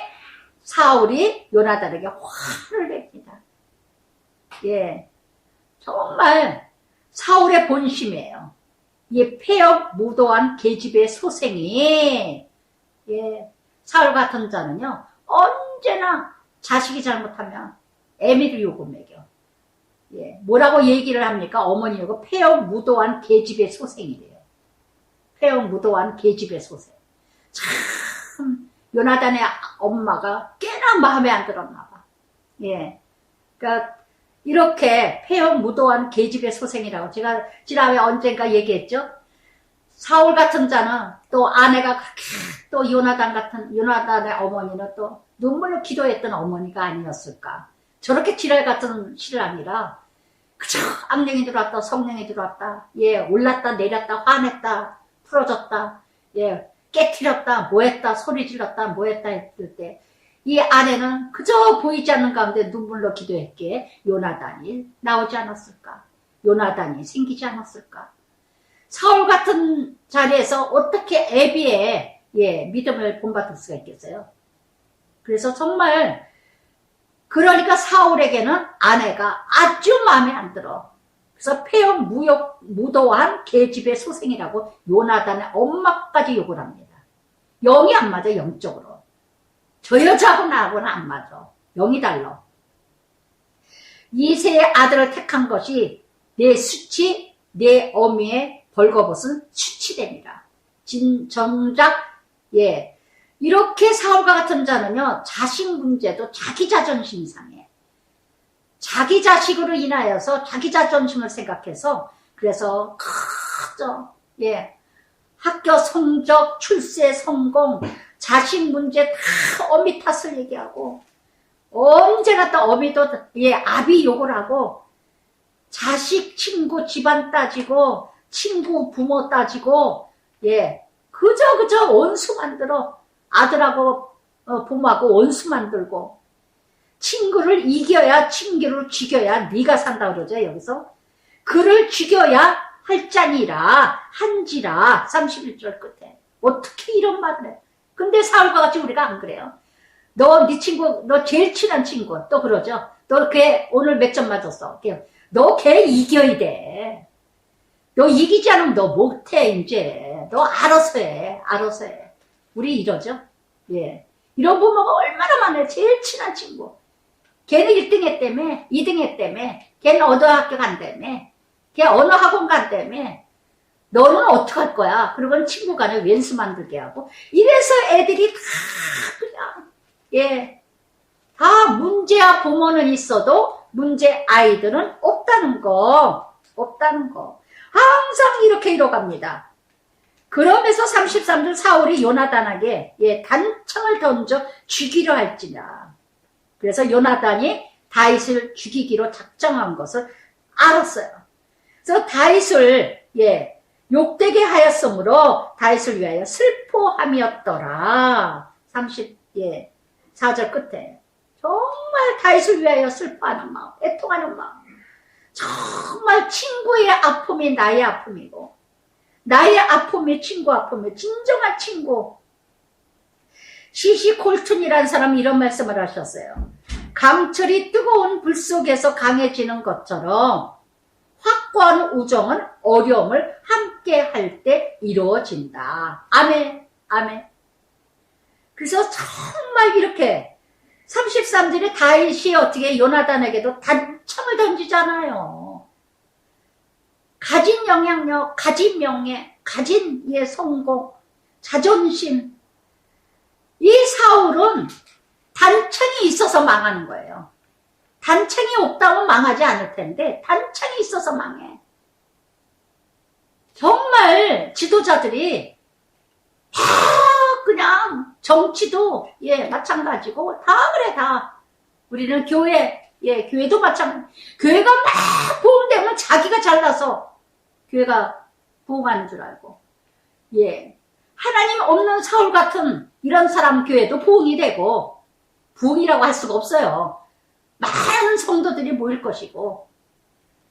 사울이 요나단에게 화를 냅니다. 정말 사울의 본심이에요. 이 폐역 무도한 계집의 소생이 사울 같은 자는요 언제나 자식이 잘못하면 애미를 요구 먹여. 뭐라고 얘기를 합니까? 어머니하고 폐역 무도한 계집의 소생이래요. 폐역 무도한 계집의 소생. 참 요나단의 엄마가 꽤나 마음에 안 들었나 봐. 그러니까 이렇게 폐역 무도한 계집의 소생이라고 제가 지난해 언젠가 얘기했죠. 사울 같은 자는 또 아내가 또 요나단의 어머니는 또 눈물로 기도했던 어머니가 아니었을까. 저렇게 지랄 같은 신랑이라 그저 악령이 들어왔다 성령이 들어왔다 올랐다 내렸다 화냈다 풀어졌다 깨트렸다 뭐했다 소리 질렀다 뭐했다 했을 때 이 아내는 그저 보이지 않는 가운데 눈물로 기도했기에 요나단이 나오지 않았을까? 요나단이 생기지 않았을까? 사울 같은 자리에서 어떻게 애비의 믿음을 본받을 수가 있겠어요? 그래서 정말 그러니까 사울에게는 아내가 아주 마음에 안 들어. 그래서 폐역 무도한 계집의 소생이라고 요나단의 엄마까지 욕을 합니다. 영이 안 맞아, 영적으로. 저 여자하고 나하고는 안 맞아. 영이 달라. 이세의 아들을 택한 것이 내 수치, 내 어미의 벌거벗은 수치됨이라. 정작 이렇게 사울과 같은 자는요, 자식 문제도 자기 자존심이 상해. 자기 자식으로 인하여서 자기 자존심을 생각해서, 그래서 크죠. 학교 성적, 출세 성공, 자식 문제 다 어미 탓을 얘기하고, 언제나 또 어미도 아비 욕을 하고, 자식, 친구, 집안 따지고, 친구, 부모 따지고, 그저 원수 만들어. 아들하고 부모하고 원수 만들고, 친구를 이겨야, 친구를 죽여야 네가 산다 그러죠, 여기서. 그를 죽여야 할자니라, 한지라, 31절 끝에. 어떻게 이런 말을 해? 근데 사울과 같이 우리가 안 그래요. 네 친구, 너 제일 친한 친구, 또 그러죠. 너 걔 오늘 몇 점 맞았어. 너 걔 이겨야 돼. 너 이기지 않으면 너 못해, 이제. 너 알아서 해. 우리 이러죠. 이런 부모가 얼마나 많아요. 제일 친한 친구. 걔는 1등 했다며, 2등 했다며, 걔는 어느 학교 간다며, 걔 어느 학원 간다며, 너는 어떡할 거야? 그러고는 친구 간에 왼수 만들게 하고, 이래서 애들이 다 그냥, 다 문제야 부모는 있어도 문제 아이들은 없다는 거. 항상 이렇게 이뤄갑니다. 그러면서 33절 사울이 요나단에게 단창을 던져 죽이려 할지냐. 그래서 요나단이 다윗을 죽이기로 작정한 것을 알았어요. 그래서 다윗을 욕되게 하였으므로 다윗을 위하여 슬퍼함이었더라. 34절 끝에 정말 다윗을 위하여 슬퍼하는 마음, 애통하는 마음. 정말 친구의 아픔이 나의 아픔이고, 나의 아픔이 친구 아픔이 진정한 친구. 시시 콜튼이라는 사람이 이런 말씀을 하셨어요. 강철이 뜨거운 불 속에서 강해지는 것처럼 확고한 우정은 어려움을 함께 할 때 이루어진다. 아멘. 그래서 정말 이렇게 33절에 다윗이 어떻게 요나단에게도 단창을 던지잖아요. 가진 영향력, 가진 명예, 가진 성공, 자존심. 이 사울은 단창이 있어서 망하는 거예요. 단창이 없다면 망하지 않을 텐데 단창이 있어서 망해. 정말 지도자들이 다 그냥 정치도 마찬가지고 다 그래 다. 우리는 교회도 마찬가지. 교회가 막 부흥되면 자기가 잘나서 교회가 부흥하는 줄 알고. 하나님 없는 사울 같은 이런 사람 교회도 부흥이 되고, 부흥이라고 할 수가 없어요. 많은 성도들이 모일 것이고,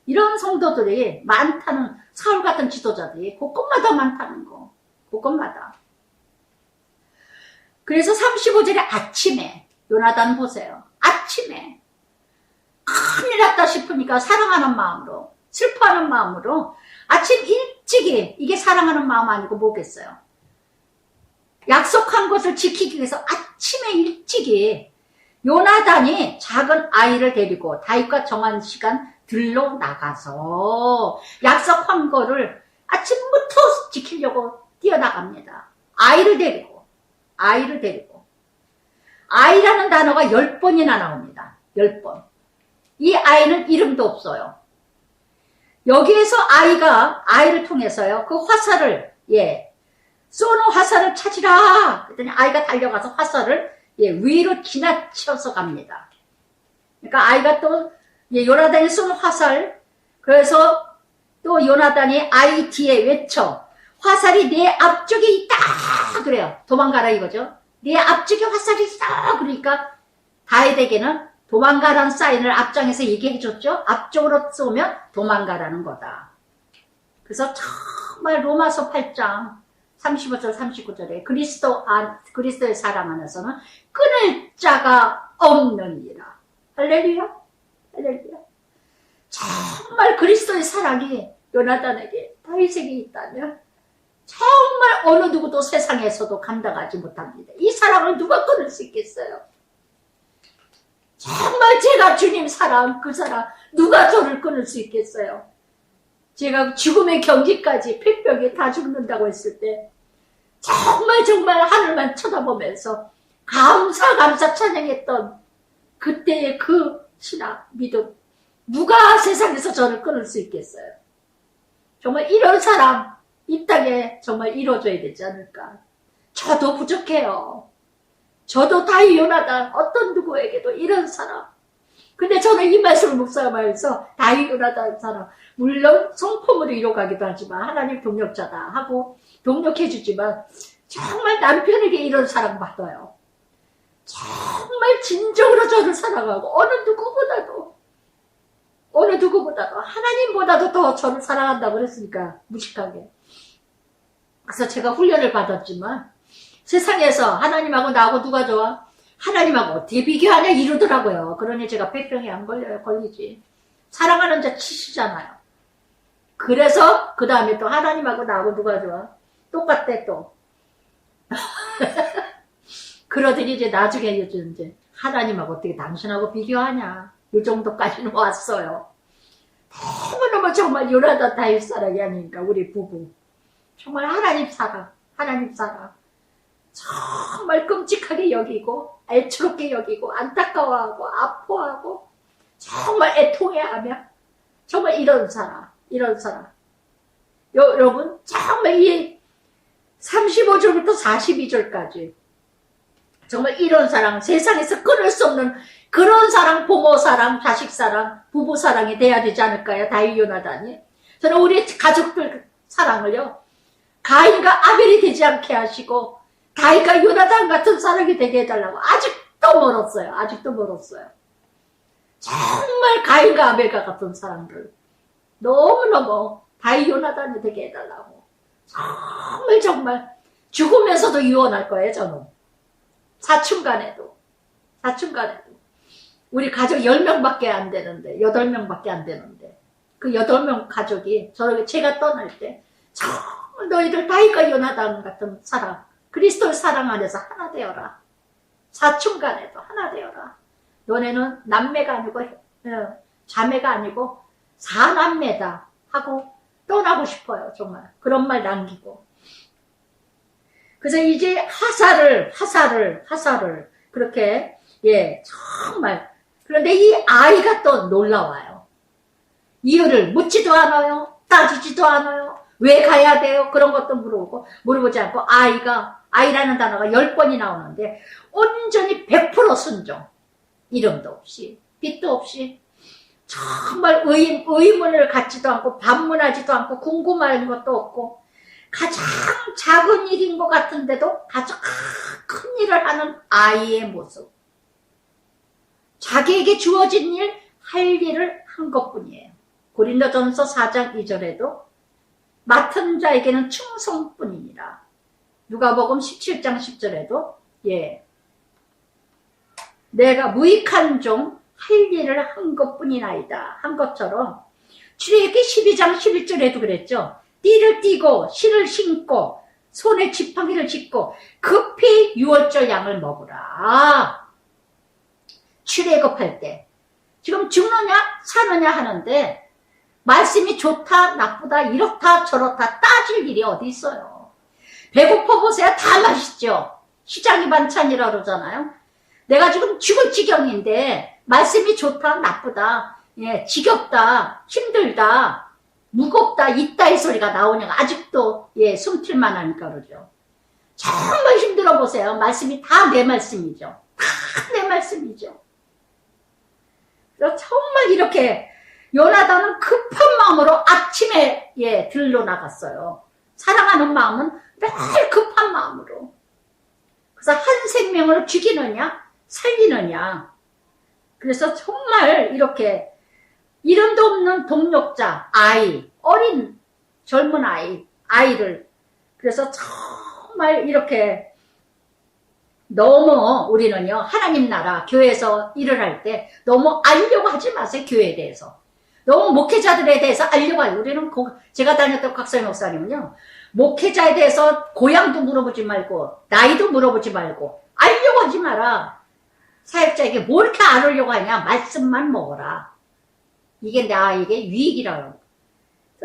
이런 성도들이 많다는, 사울 같은 지도자들이 곳곳마다 많다는 거. 곳곳마다. 그래서 35절에 아침에, 요나단 보세요. 아침에 큰일 났다 싶으니까 사랑하는 마음으로, 슬퍼하는 마음으로 아침 일찍이, 이게 사랑하는 마음 아니고 뭐겠어요? 약속한 것을 지키기 위해서 아침에 일찍이 요나단이 작은 아이를 데리고 다윗과 정한 시간 들러 나가서 약속한 거를 아침부터 지키려고 뛰어나갑니다. 아이를 데리고. 아이라는 단어가 10번이나 나옵니다. 10번. 이 아이는 이름도 없어요. 여기에서 아이를 통해서요, 그 화살을, 쏘는 화살을 찾으라! 그랬더니 아이가 달려가서 화살을, 위로 지나쳐서 갑니다. 그러니까 아이가 또, 요나단이 쏘는 화살, 그래서 또 요나단이 아이 뒤에 외쳐, 화살이 내 앞쪽에 있다! 그래요. 도망가라 이거죠. 내 앞쪽에 화살이 있어! 그러니까 다윗에게는 도망가라는 사인을 앞장에서 얘기해줬죠. 앞쪽으로 쏘면 도망가라는 거다. 그래서 정말 로마서 8장 35절 39절에 그리스도의 사람 안에서는 끊을 자가 없느니라. 할렐루야, 할렐루야. 정말 그리스도의 사랑이 요나단에게, 다윗에게 있다면 정말 어느 누구도 세상에서도 감당하지 못합니다. 이 사랑을 누가 끊을 수 있겠어요? 정말 제가 주님 사랑, 그 사랑 누가 저를 끊을 수 있겠어요? 제가 죽음의 경지까지 폐병에 다 죽는다고 했을 때 정말 하늘만 쳐다보면서 감사 찬양했던 그때의 그 신앙, 믿음, 누가 세상에서 저를 끊을 수 있겠어요? 정말 이런 사랑 이 땅에 정말 이루어져야 되지 않을까? 저도 부족해요. 저도 다윗 요나단 어떤 누구에게도 이런 사랑. 근데 저는 이 말씀을 묵상하면서 다윗 요나단 사랑, 물론 성품으로 이뤄가기도 하지만 하나님 동력자다 하고 동력해주지만 정말 남편에게 이런 사랑 받아요. 정말 진정으로 저를 사랑하고 어느 누구보다도 하나님보다도 더 저를 사랑한다고 그랬으니까 무식하게. 그래서 제가 훈련을 받았지만 세상에서 하나님하고 나하고 누가 좋아? 하나님하고 어떻게 비교하냐 이러더라고요. 그러니 제가 폐병에 안 걸려요. 걸리지. 사랑하는 자 치시잖아요. 그래서 그 다음에 또 하나님하고 나하고 누가 좋아? 똑같대 또. 그러더니 이제 나중에 이제 하나님하고 어떻게 당신하고 비교하냐. 이 정도까지는 왔어요. 너무너무 정말 요나단 다윗 사랑이 아닌가 우리 부부. 정말 하나님 사랑. 정말 끔찍하게 여기고 애처롭게 여기고 안타까워하고 아파하고 정말 애통해하며 정말 이런 사랑. 여러분 정말 이 35절부터 42절까지 정말 이런 사랑, 세상에서 끊을 수 없는 그런 사랑, 부모 사랑, 자식 사랑, 부부 사랑이 돼야 되지 않을까요? 다윗 요나단이. 저는 우리 가족들 사랑을요, 가인과 아벨이 되지 않게 하시고 다윗과 요나단 같은 사랑이 되게 해달라고. 아직도 멀었어요. 정말 가인과 아벨과 같은 사랑들 너무너무 다윗 요나단이 되게 해달라고. 정말 죽으면서도 유언할 거예요. 저는 사춘간에도 우리 가족 10명밖에 안 되는데 8명밖에 안 되는데 그 8명 가족이 제가 떠날 때 정말 너희들 다윗과 요나단 같은 사랑, 그리스도의 사랑 안에서 하나 되어라. 사춘간에도 하나 되어라. 너네는 남매가 아니고 자매가 아니고 사남매다 하고 떠나고 싶어요. 정말 그런 말 남기고. 그래서 이제 화살을 그렇게 정말. 그런데 이 아이가 또 놀라워요. 이유를 묻지도 않아요. 따지지도 않아요. 왜 가야 돼요? 그런 것도 물어보지 않고 아이라는 단어가 10번이 나오는데 온전히 100% 순종. 이름도 없이 빛도 없이 정말 의문을 갖지도 않고 반문하지도 않고 궁금한 것도 없고 가장 작은 일인 것 같은데도 가장 큰 일을 하는 아이의 모습. 자기에게 주어진 일, 할 일을 한 것뿐이에요. 고린도전서 4장 2절에도 맡은 자에게는 충성뿐이니라. 누가복음 17장 10절에도 내가 무익한 종 할 일을 한 것뿐이나이다 한 것처럼 출애굽기 12장 11절에도 그랬죠. 띠를 띠고 실을 신고 손에 지팡이를 짚고 급히 유월절 양을 먹으라. 출애굽할 때 지금 죽느냐 사느냐 하는데 말씀이 좋다 나쁘다 이렇다 저렇다 따질 일이 어디 있어요. 배고파 보세요. 다 맛있죠. 시장이 반찬이라 그러잖아요. 내가 지금 죽을 지경인데 말씀이 좋다 나쁘다 지겹다 힘들다 무겁다 있다의 소리가 나오냐가 아직도 숨길만 하니까 그러죠. 정말 힘들어 보세요. 말씀이 다 내 말씀이죠. 다 내 말씀이죠. 그래서 정말 이렇게 요나단은 급한 마음으로 아침에 들러 나갔어요. 사랑하는 마음은 늘 급한 마음으로. 그래서 한 생명을 죽이느냐 살리느냐. 그래서 정말 이렇게 이름도 없는 동력자 아이, 어린 젊은 아이를 그래서 정말 이렇게 너무 우리는요, 하나님 나라, 교회에서 일을 할 때 너무 알려고 하지 마세요, 교회에 대해서. 너무 목회자들에 대해서 알려고 해요. 우리는 제가 다녔던 각사의 목사님은요, 목회자에 대해서 고향도 물어보지 말고, 나이도 물어보지 말고, 알려고 하지 마라. 사역자에게 뭐 이렇게 알으려고 하냐? 말씀만 먹어라. 이게 나에게 유익이라고.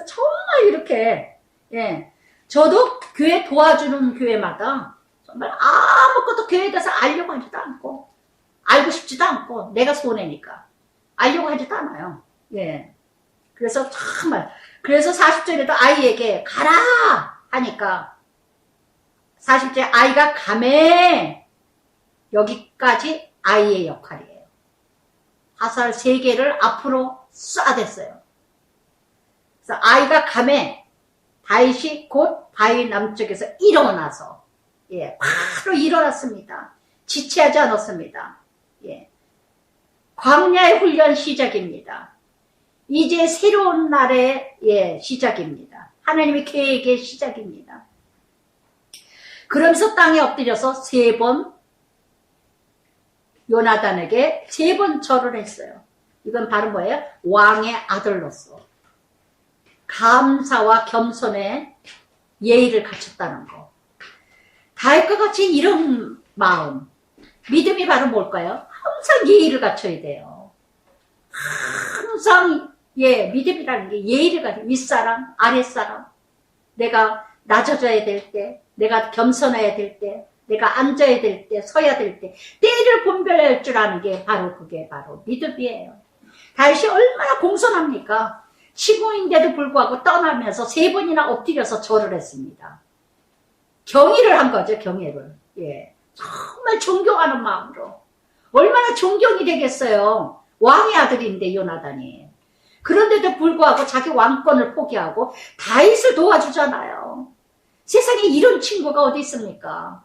정말 이렇게, 예. 저도 교회 도와주는 교회마다 정말 아무것도 교회에 대해서 알려고 하지도 않고, 알고 싶지도 않고, 내가 손해니까. 알려고 하지도 않아요. 예. 그래서 정말, 그래서 40절에도 아이에게 가라! 하니까, 40절에 아이가 가매! 여기까지 아이의 역할이에요. 화살 3개를 앞으로 쏴댔어요. 그래서 아이가 가매, 다윗이 곧 바위 남쪽에서 일어나서, 예, 바로 일어났습니다. 지체하지 않았습니다. 예. 광야의 훈련 시작입니다. 이제 새로운 날의, 예, 시작입니다. 하나님의 계획의 시작입니다. 그러면서 땅에 엎드려서 3번 요나단에게 3번 절을 했어요. 이건 바로 뭐예요? 왕의 아들로서 감사와 겸손의 예의를 갖췄다는 거. 다윗과 같이 이런 마음, 믿음이 바로 뭘까요? 항상 예의를 갖춰야 돼요. 항상, 예, 믿음이라는 게 예의를 갖춰. 윗사람, 아랫사람, 내가 낮아져야 될 때, 내가 겸손해야 될 때, 내가 앉아야 될 때, 서야 될 때, 때를 분별할 줄 아는 게 바로 그게 바로 믿음이에요. 다윗이 얼마나 공손합니까? 시공인데도 불구하고 떠나면서 3번이나 엎드려서 절을 했습니다. 경의를 한 거죠, 경의를. 예. 정말 존경하는 마음으로. 얼마나 존경이 되겠어요. 왕의 아들인데, 요나단이. 그런데도 불구하고 자기 왕권을 포기하고 다윗을 도와주잖아요. 세상에 이런 친구가 어디 있습니까?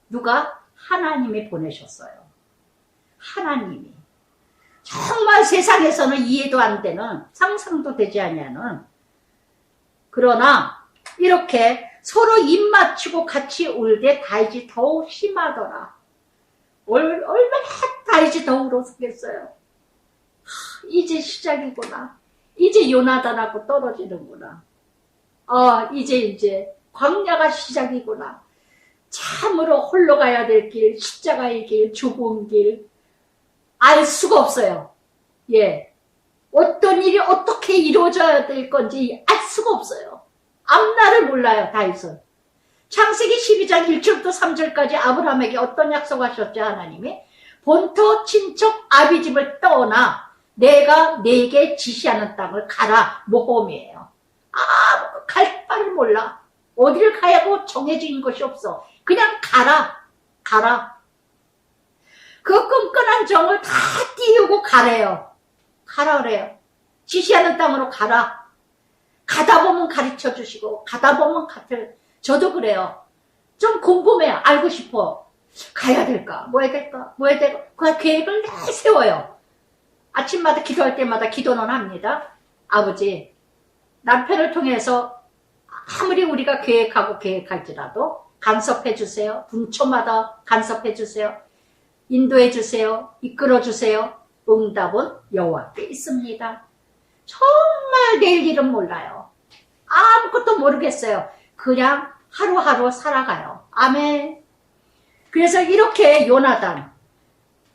누가? 하나님이 보내셨어요. 하나님이. 정말 세상에서는 이해도 안 되는, 상상도 되지 않냐는. 그러나 이렇게 서로 입 맞추고 같이 울되 다윗이 더욱 심하더라. 얼마나 다윗이 더 울었겠어요. 이제 시작이구나. 이제 요나단하고 떨어지는구나. 이제 광야가 시작이구나. 참으로 홀로 가야 될 길, 십자가의 길, 좁은 길, 알 수가 없어요. 예. 어떤 일이 어떻게 이루어져야 될 건지 알 수가 없어요. 앞날을 몰라요, 다윗은. 창세기 12장 1절부터 3절까지 아브라함에게 어떤 약속하셨죠, 하나님이? 본토 친척 아비집을 떠나 내가 네게 지시하는 땅을 가라. 모험이에요. 갈 바를 몰라. 어디를 가야고 정해진 것이 없어. 그냥 가라. 그 끈끈한 정을 다 띄우고 가래요. 가라 그래요. 지시하는 땅으로 가라. 가다 보면 가르쳐 주시고, 가다 보면 저도 그래요. 좀 궁금해요. 알고 싶어. 가야 될까? 뭐 해야 될까? 그 계획을 내 세워요. 아침마다 기도할 때마다 기도는 합니다. 아버지, 남편을 통해서 아무리 우리가 계획할지라도 간섭해 주세요. 분초마다 간섭해 주세요. 인도해 주세요. 이끌어 주세요. 응답은 여호와께 있습니다. 정말 내일 일은 몰라요. 아무것도 모르겠어요. 그냥 하루하루 살아가요. 아멘. 그래서 이렇게 요나단,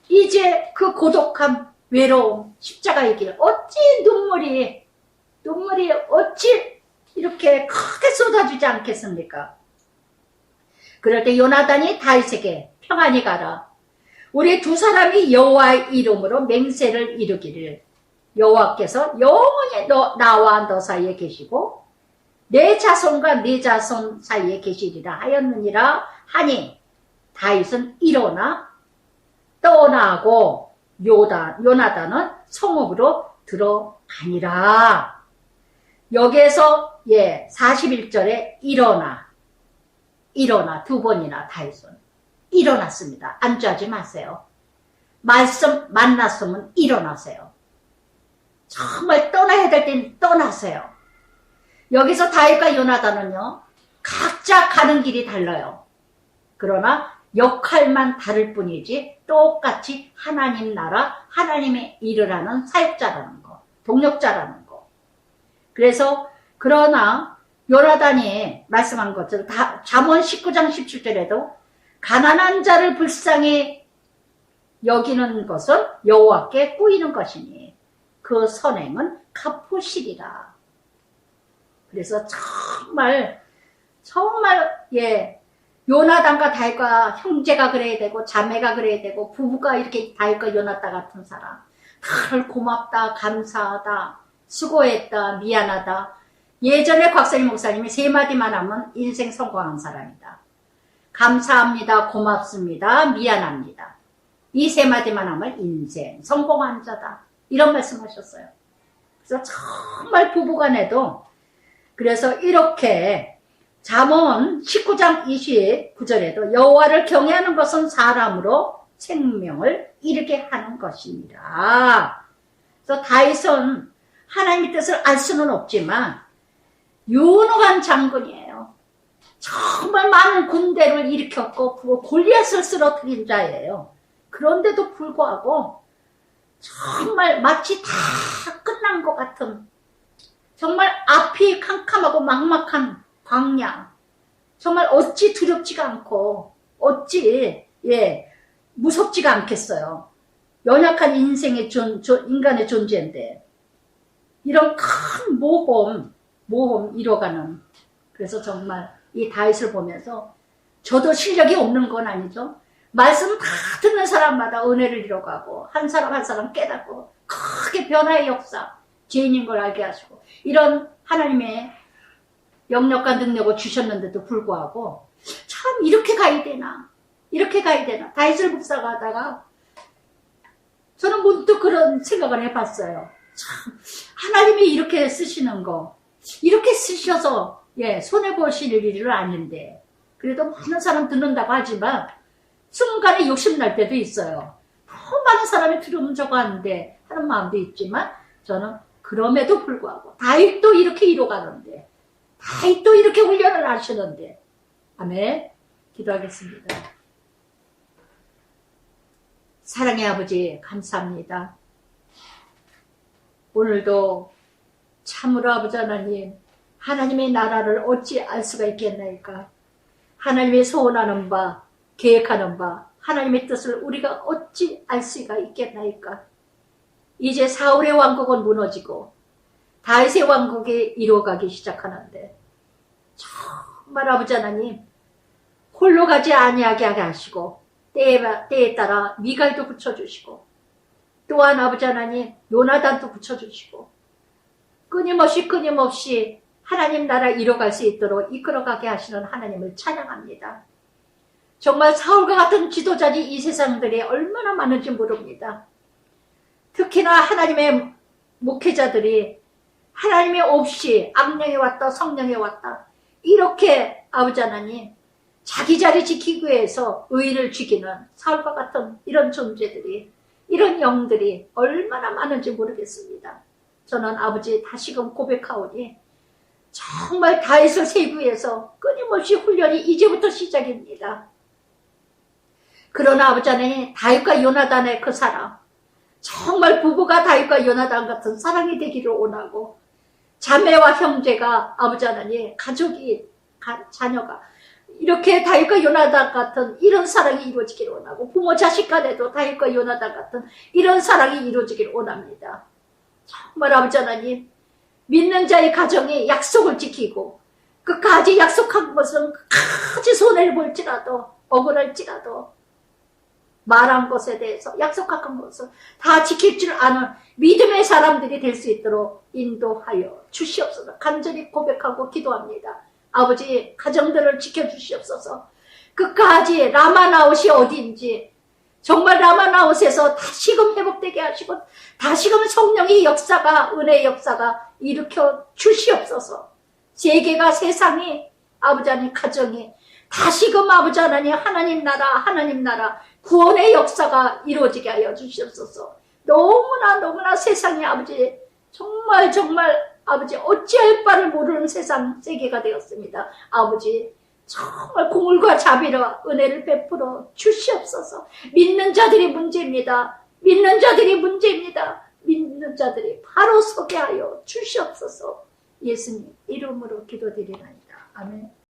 이제 그 고독함, 외로움, 십자가의 길, 어찌 눈물이 어찌 이렇게 크게 쏟아지지 않겠습니까? 그럴 때 요나단이 다윗에게 평안히 가라. 우리 두 사람이 여호와의 이름으로 맹세를 이루기를 여호와께서 영원히 나와 너 사이에 계시고 내 자손과 네 자손 사이에 계시리라 하였느니라 하니 다윗은 일어나 떠나고 요나단은 성읍으로 들어가니라. 여기에서 41절에 일어나 두 번이나 다윗은 일어났습니다. 안주하지 마세요. 말씀 만났으면 일어나세요. 정말 떠나야 될 땐 떠나세요. 여기서 다윗과 요나단은요, 각자 가는 길이 달라요. 그러나 역할만 다를 뿐이지 똑같이 하나님 나라, 하나님의 일을 하는 사역자라는 거, 동력자라는 거. 그래서 그러나 요나단이 말씀한 것처럼 잠언 19장 17절에도 가난한 자를 불쌍히 여기는 것은 여호와께 꾸이는 것이니 그 선행은 갚으시리라. 그래서 정말 요나단과 다윗과 형제가 그래야 되고 자매가 그래야 되고 부부가 이렇게 다윗과 요나단 같은 사람, 늘 고맙다, 감사하다, 수고했다, 미안하다. 예전에 곽선임 목사님이 세 마디만 하면 인생 성공한 사람이다. 감사합니다, 고맙습니다, 미안합니다. 이 세 마디만 하면 인생 성공한 자다. 이런 말씀하셨어요. 그래서 정말 부부간에도 그래서 이렇게 잠언 19장 29절에도 여호와를 경외하는 것은 사람으로 생명을 이르게 하는 것이니라. 그래서 다윗은 하나님의 뜻을 알 수는 없지만 유능한 장군이에요. 정말 많은 군대를 일으켰고 골리앗을 쓰러뜨린 자예요. 그런데도 불구하고 정말 마치 다 끝난 것 같은, 정말 앞이 캄캄하고 막막한 광야, 정말 어찌 두렵지가 않고 어찌 무섭지가 않겠어요. 연약한 인생의 인간의 존재인데 이런 큰 모험 이뤄가는. 그래서 정말 이 다윗을 보면서 저도 실력이 없는 건 아니죠. 말씀 다 듣는 사람마다 은혜를 이뤄가고 한 사람 한 사람 깨닫고 크게 변화의 역사, 죄인인 걸 알게 하시고 이런 하나님의 영역과 능력을 주셨는데도 불구하고 참 이렇게 가야 되나 다윗을 묵상하다가 저는 문득 그런 생각을 해봤어요. 참 하나님이 이렇게 쓰시는 거, 이렇게 쓰셔서 손해보실 일은 아닌데 그래도 많은 사람 듣는다고 하지만 순간에 욕심날 때도 있어요. 너무 많은 사람이 들으면 저거 하는데 하는 마음도 있지만 저는 그럼에도 불구하고 다윗도 이렇게 이뤄가는데, 다윗도 이렇게 훈련을 하시는데, 아멘. 기도하겠습니다. 사랑의 아버지 감사합니다. 오늘도 참으로 아버지 하나님, 하나님의 나라를 어찌 알 수가 있겠나이까. 하나님의 소원하는 바, 계획하는 바, 하나님의 뜻을 우리가 어찌 알 수가 있겠나이까. 이제 사울의 왕국은 무너지고 다윗의 왕국이 이루어가기 시작하는데 정말 아버지 하나님 홀로 가지 아니하게 하시고 때에 따라 미갈도 붙여주시고 또한 아버지 하나님 요나단도 붙여주시고 끊임없이 하나님 나라 이뤄갈 수 있도록 이끌어가게 하시는 하나님을 찬양합니다. 정말 사울과 같은 지도자들이 이 세상들에 얼마나 많은지 모릅니다. 특히나 하나님의 목회자들이 하나님의 없이 악령이 왔다 성령이 왔다 이렇게 아버지 하나님 자기 자리 지키기 위해서 의를 지키는 사울과 같은 이런 존재들이, 이런 영들이 얼마나 많은지 모르겠습니다. 저는 아버지 다시금 고백하오니 정말 다윗을 세우기 위해서 끊임없이 훈련이 이제부터 시작입니다. 그러나 아버지 하나님 다윗과 요나단의 그 사랑, 정말 부부가 다윗과 요나단 같은 사랑이 되기를 원하고 자매와 형제가 아버지 하나님 가족이 자녀가 이렇게 다윗과 요나단 같은 이런 사랑이 이루어지기를 원하고 부모 자식 간에도 다윗과 요나단 같은 이런 사랑이 이루어지기를 원합니다. 정말 아버지 하나님 믿는 자의 가정이 약속을 지키고 끝까지 약속한 것은 끝까지 손해를 볼지라도 억울할지라도 말한 것에 대해서 약속한 것을 다 지킬 줄 아는 믿음의 사람들이 될 수 있도록 인도하여 주시옵소서. 간절히 고백하고 기도합니다. 아버지 가정들을 지켜주시옵소서. 끝까지 라마나웃이 어디인지 정말 라마나웃에서 다시금 회복되게 하시고 다시금 성령의 역사가, 은혜의 역사가 일으켜 주시옵소서. 세계가, 세상이, 아버지 하나님 가정이 다시금 아버지 하나님 하나님 나라 구원의 역사가 이루어지게 하여 주시옵소서. 너무나 세상이 아버지 정말 아버지 어찌할 바를 모르는 세상 세계가 되었습니다. 아버지 정말 공울과 자비로 은혜를 베풀어 주시옵소서. 믿는 자들이 문제입니다. 믿는 자들이 문제입니다. 믿는 자들이 바로 서게 하여 주시옵소서. 예수님 이름으로 기도드리나이다. 아멘.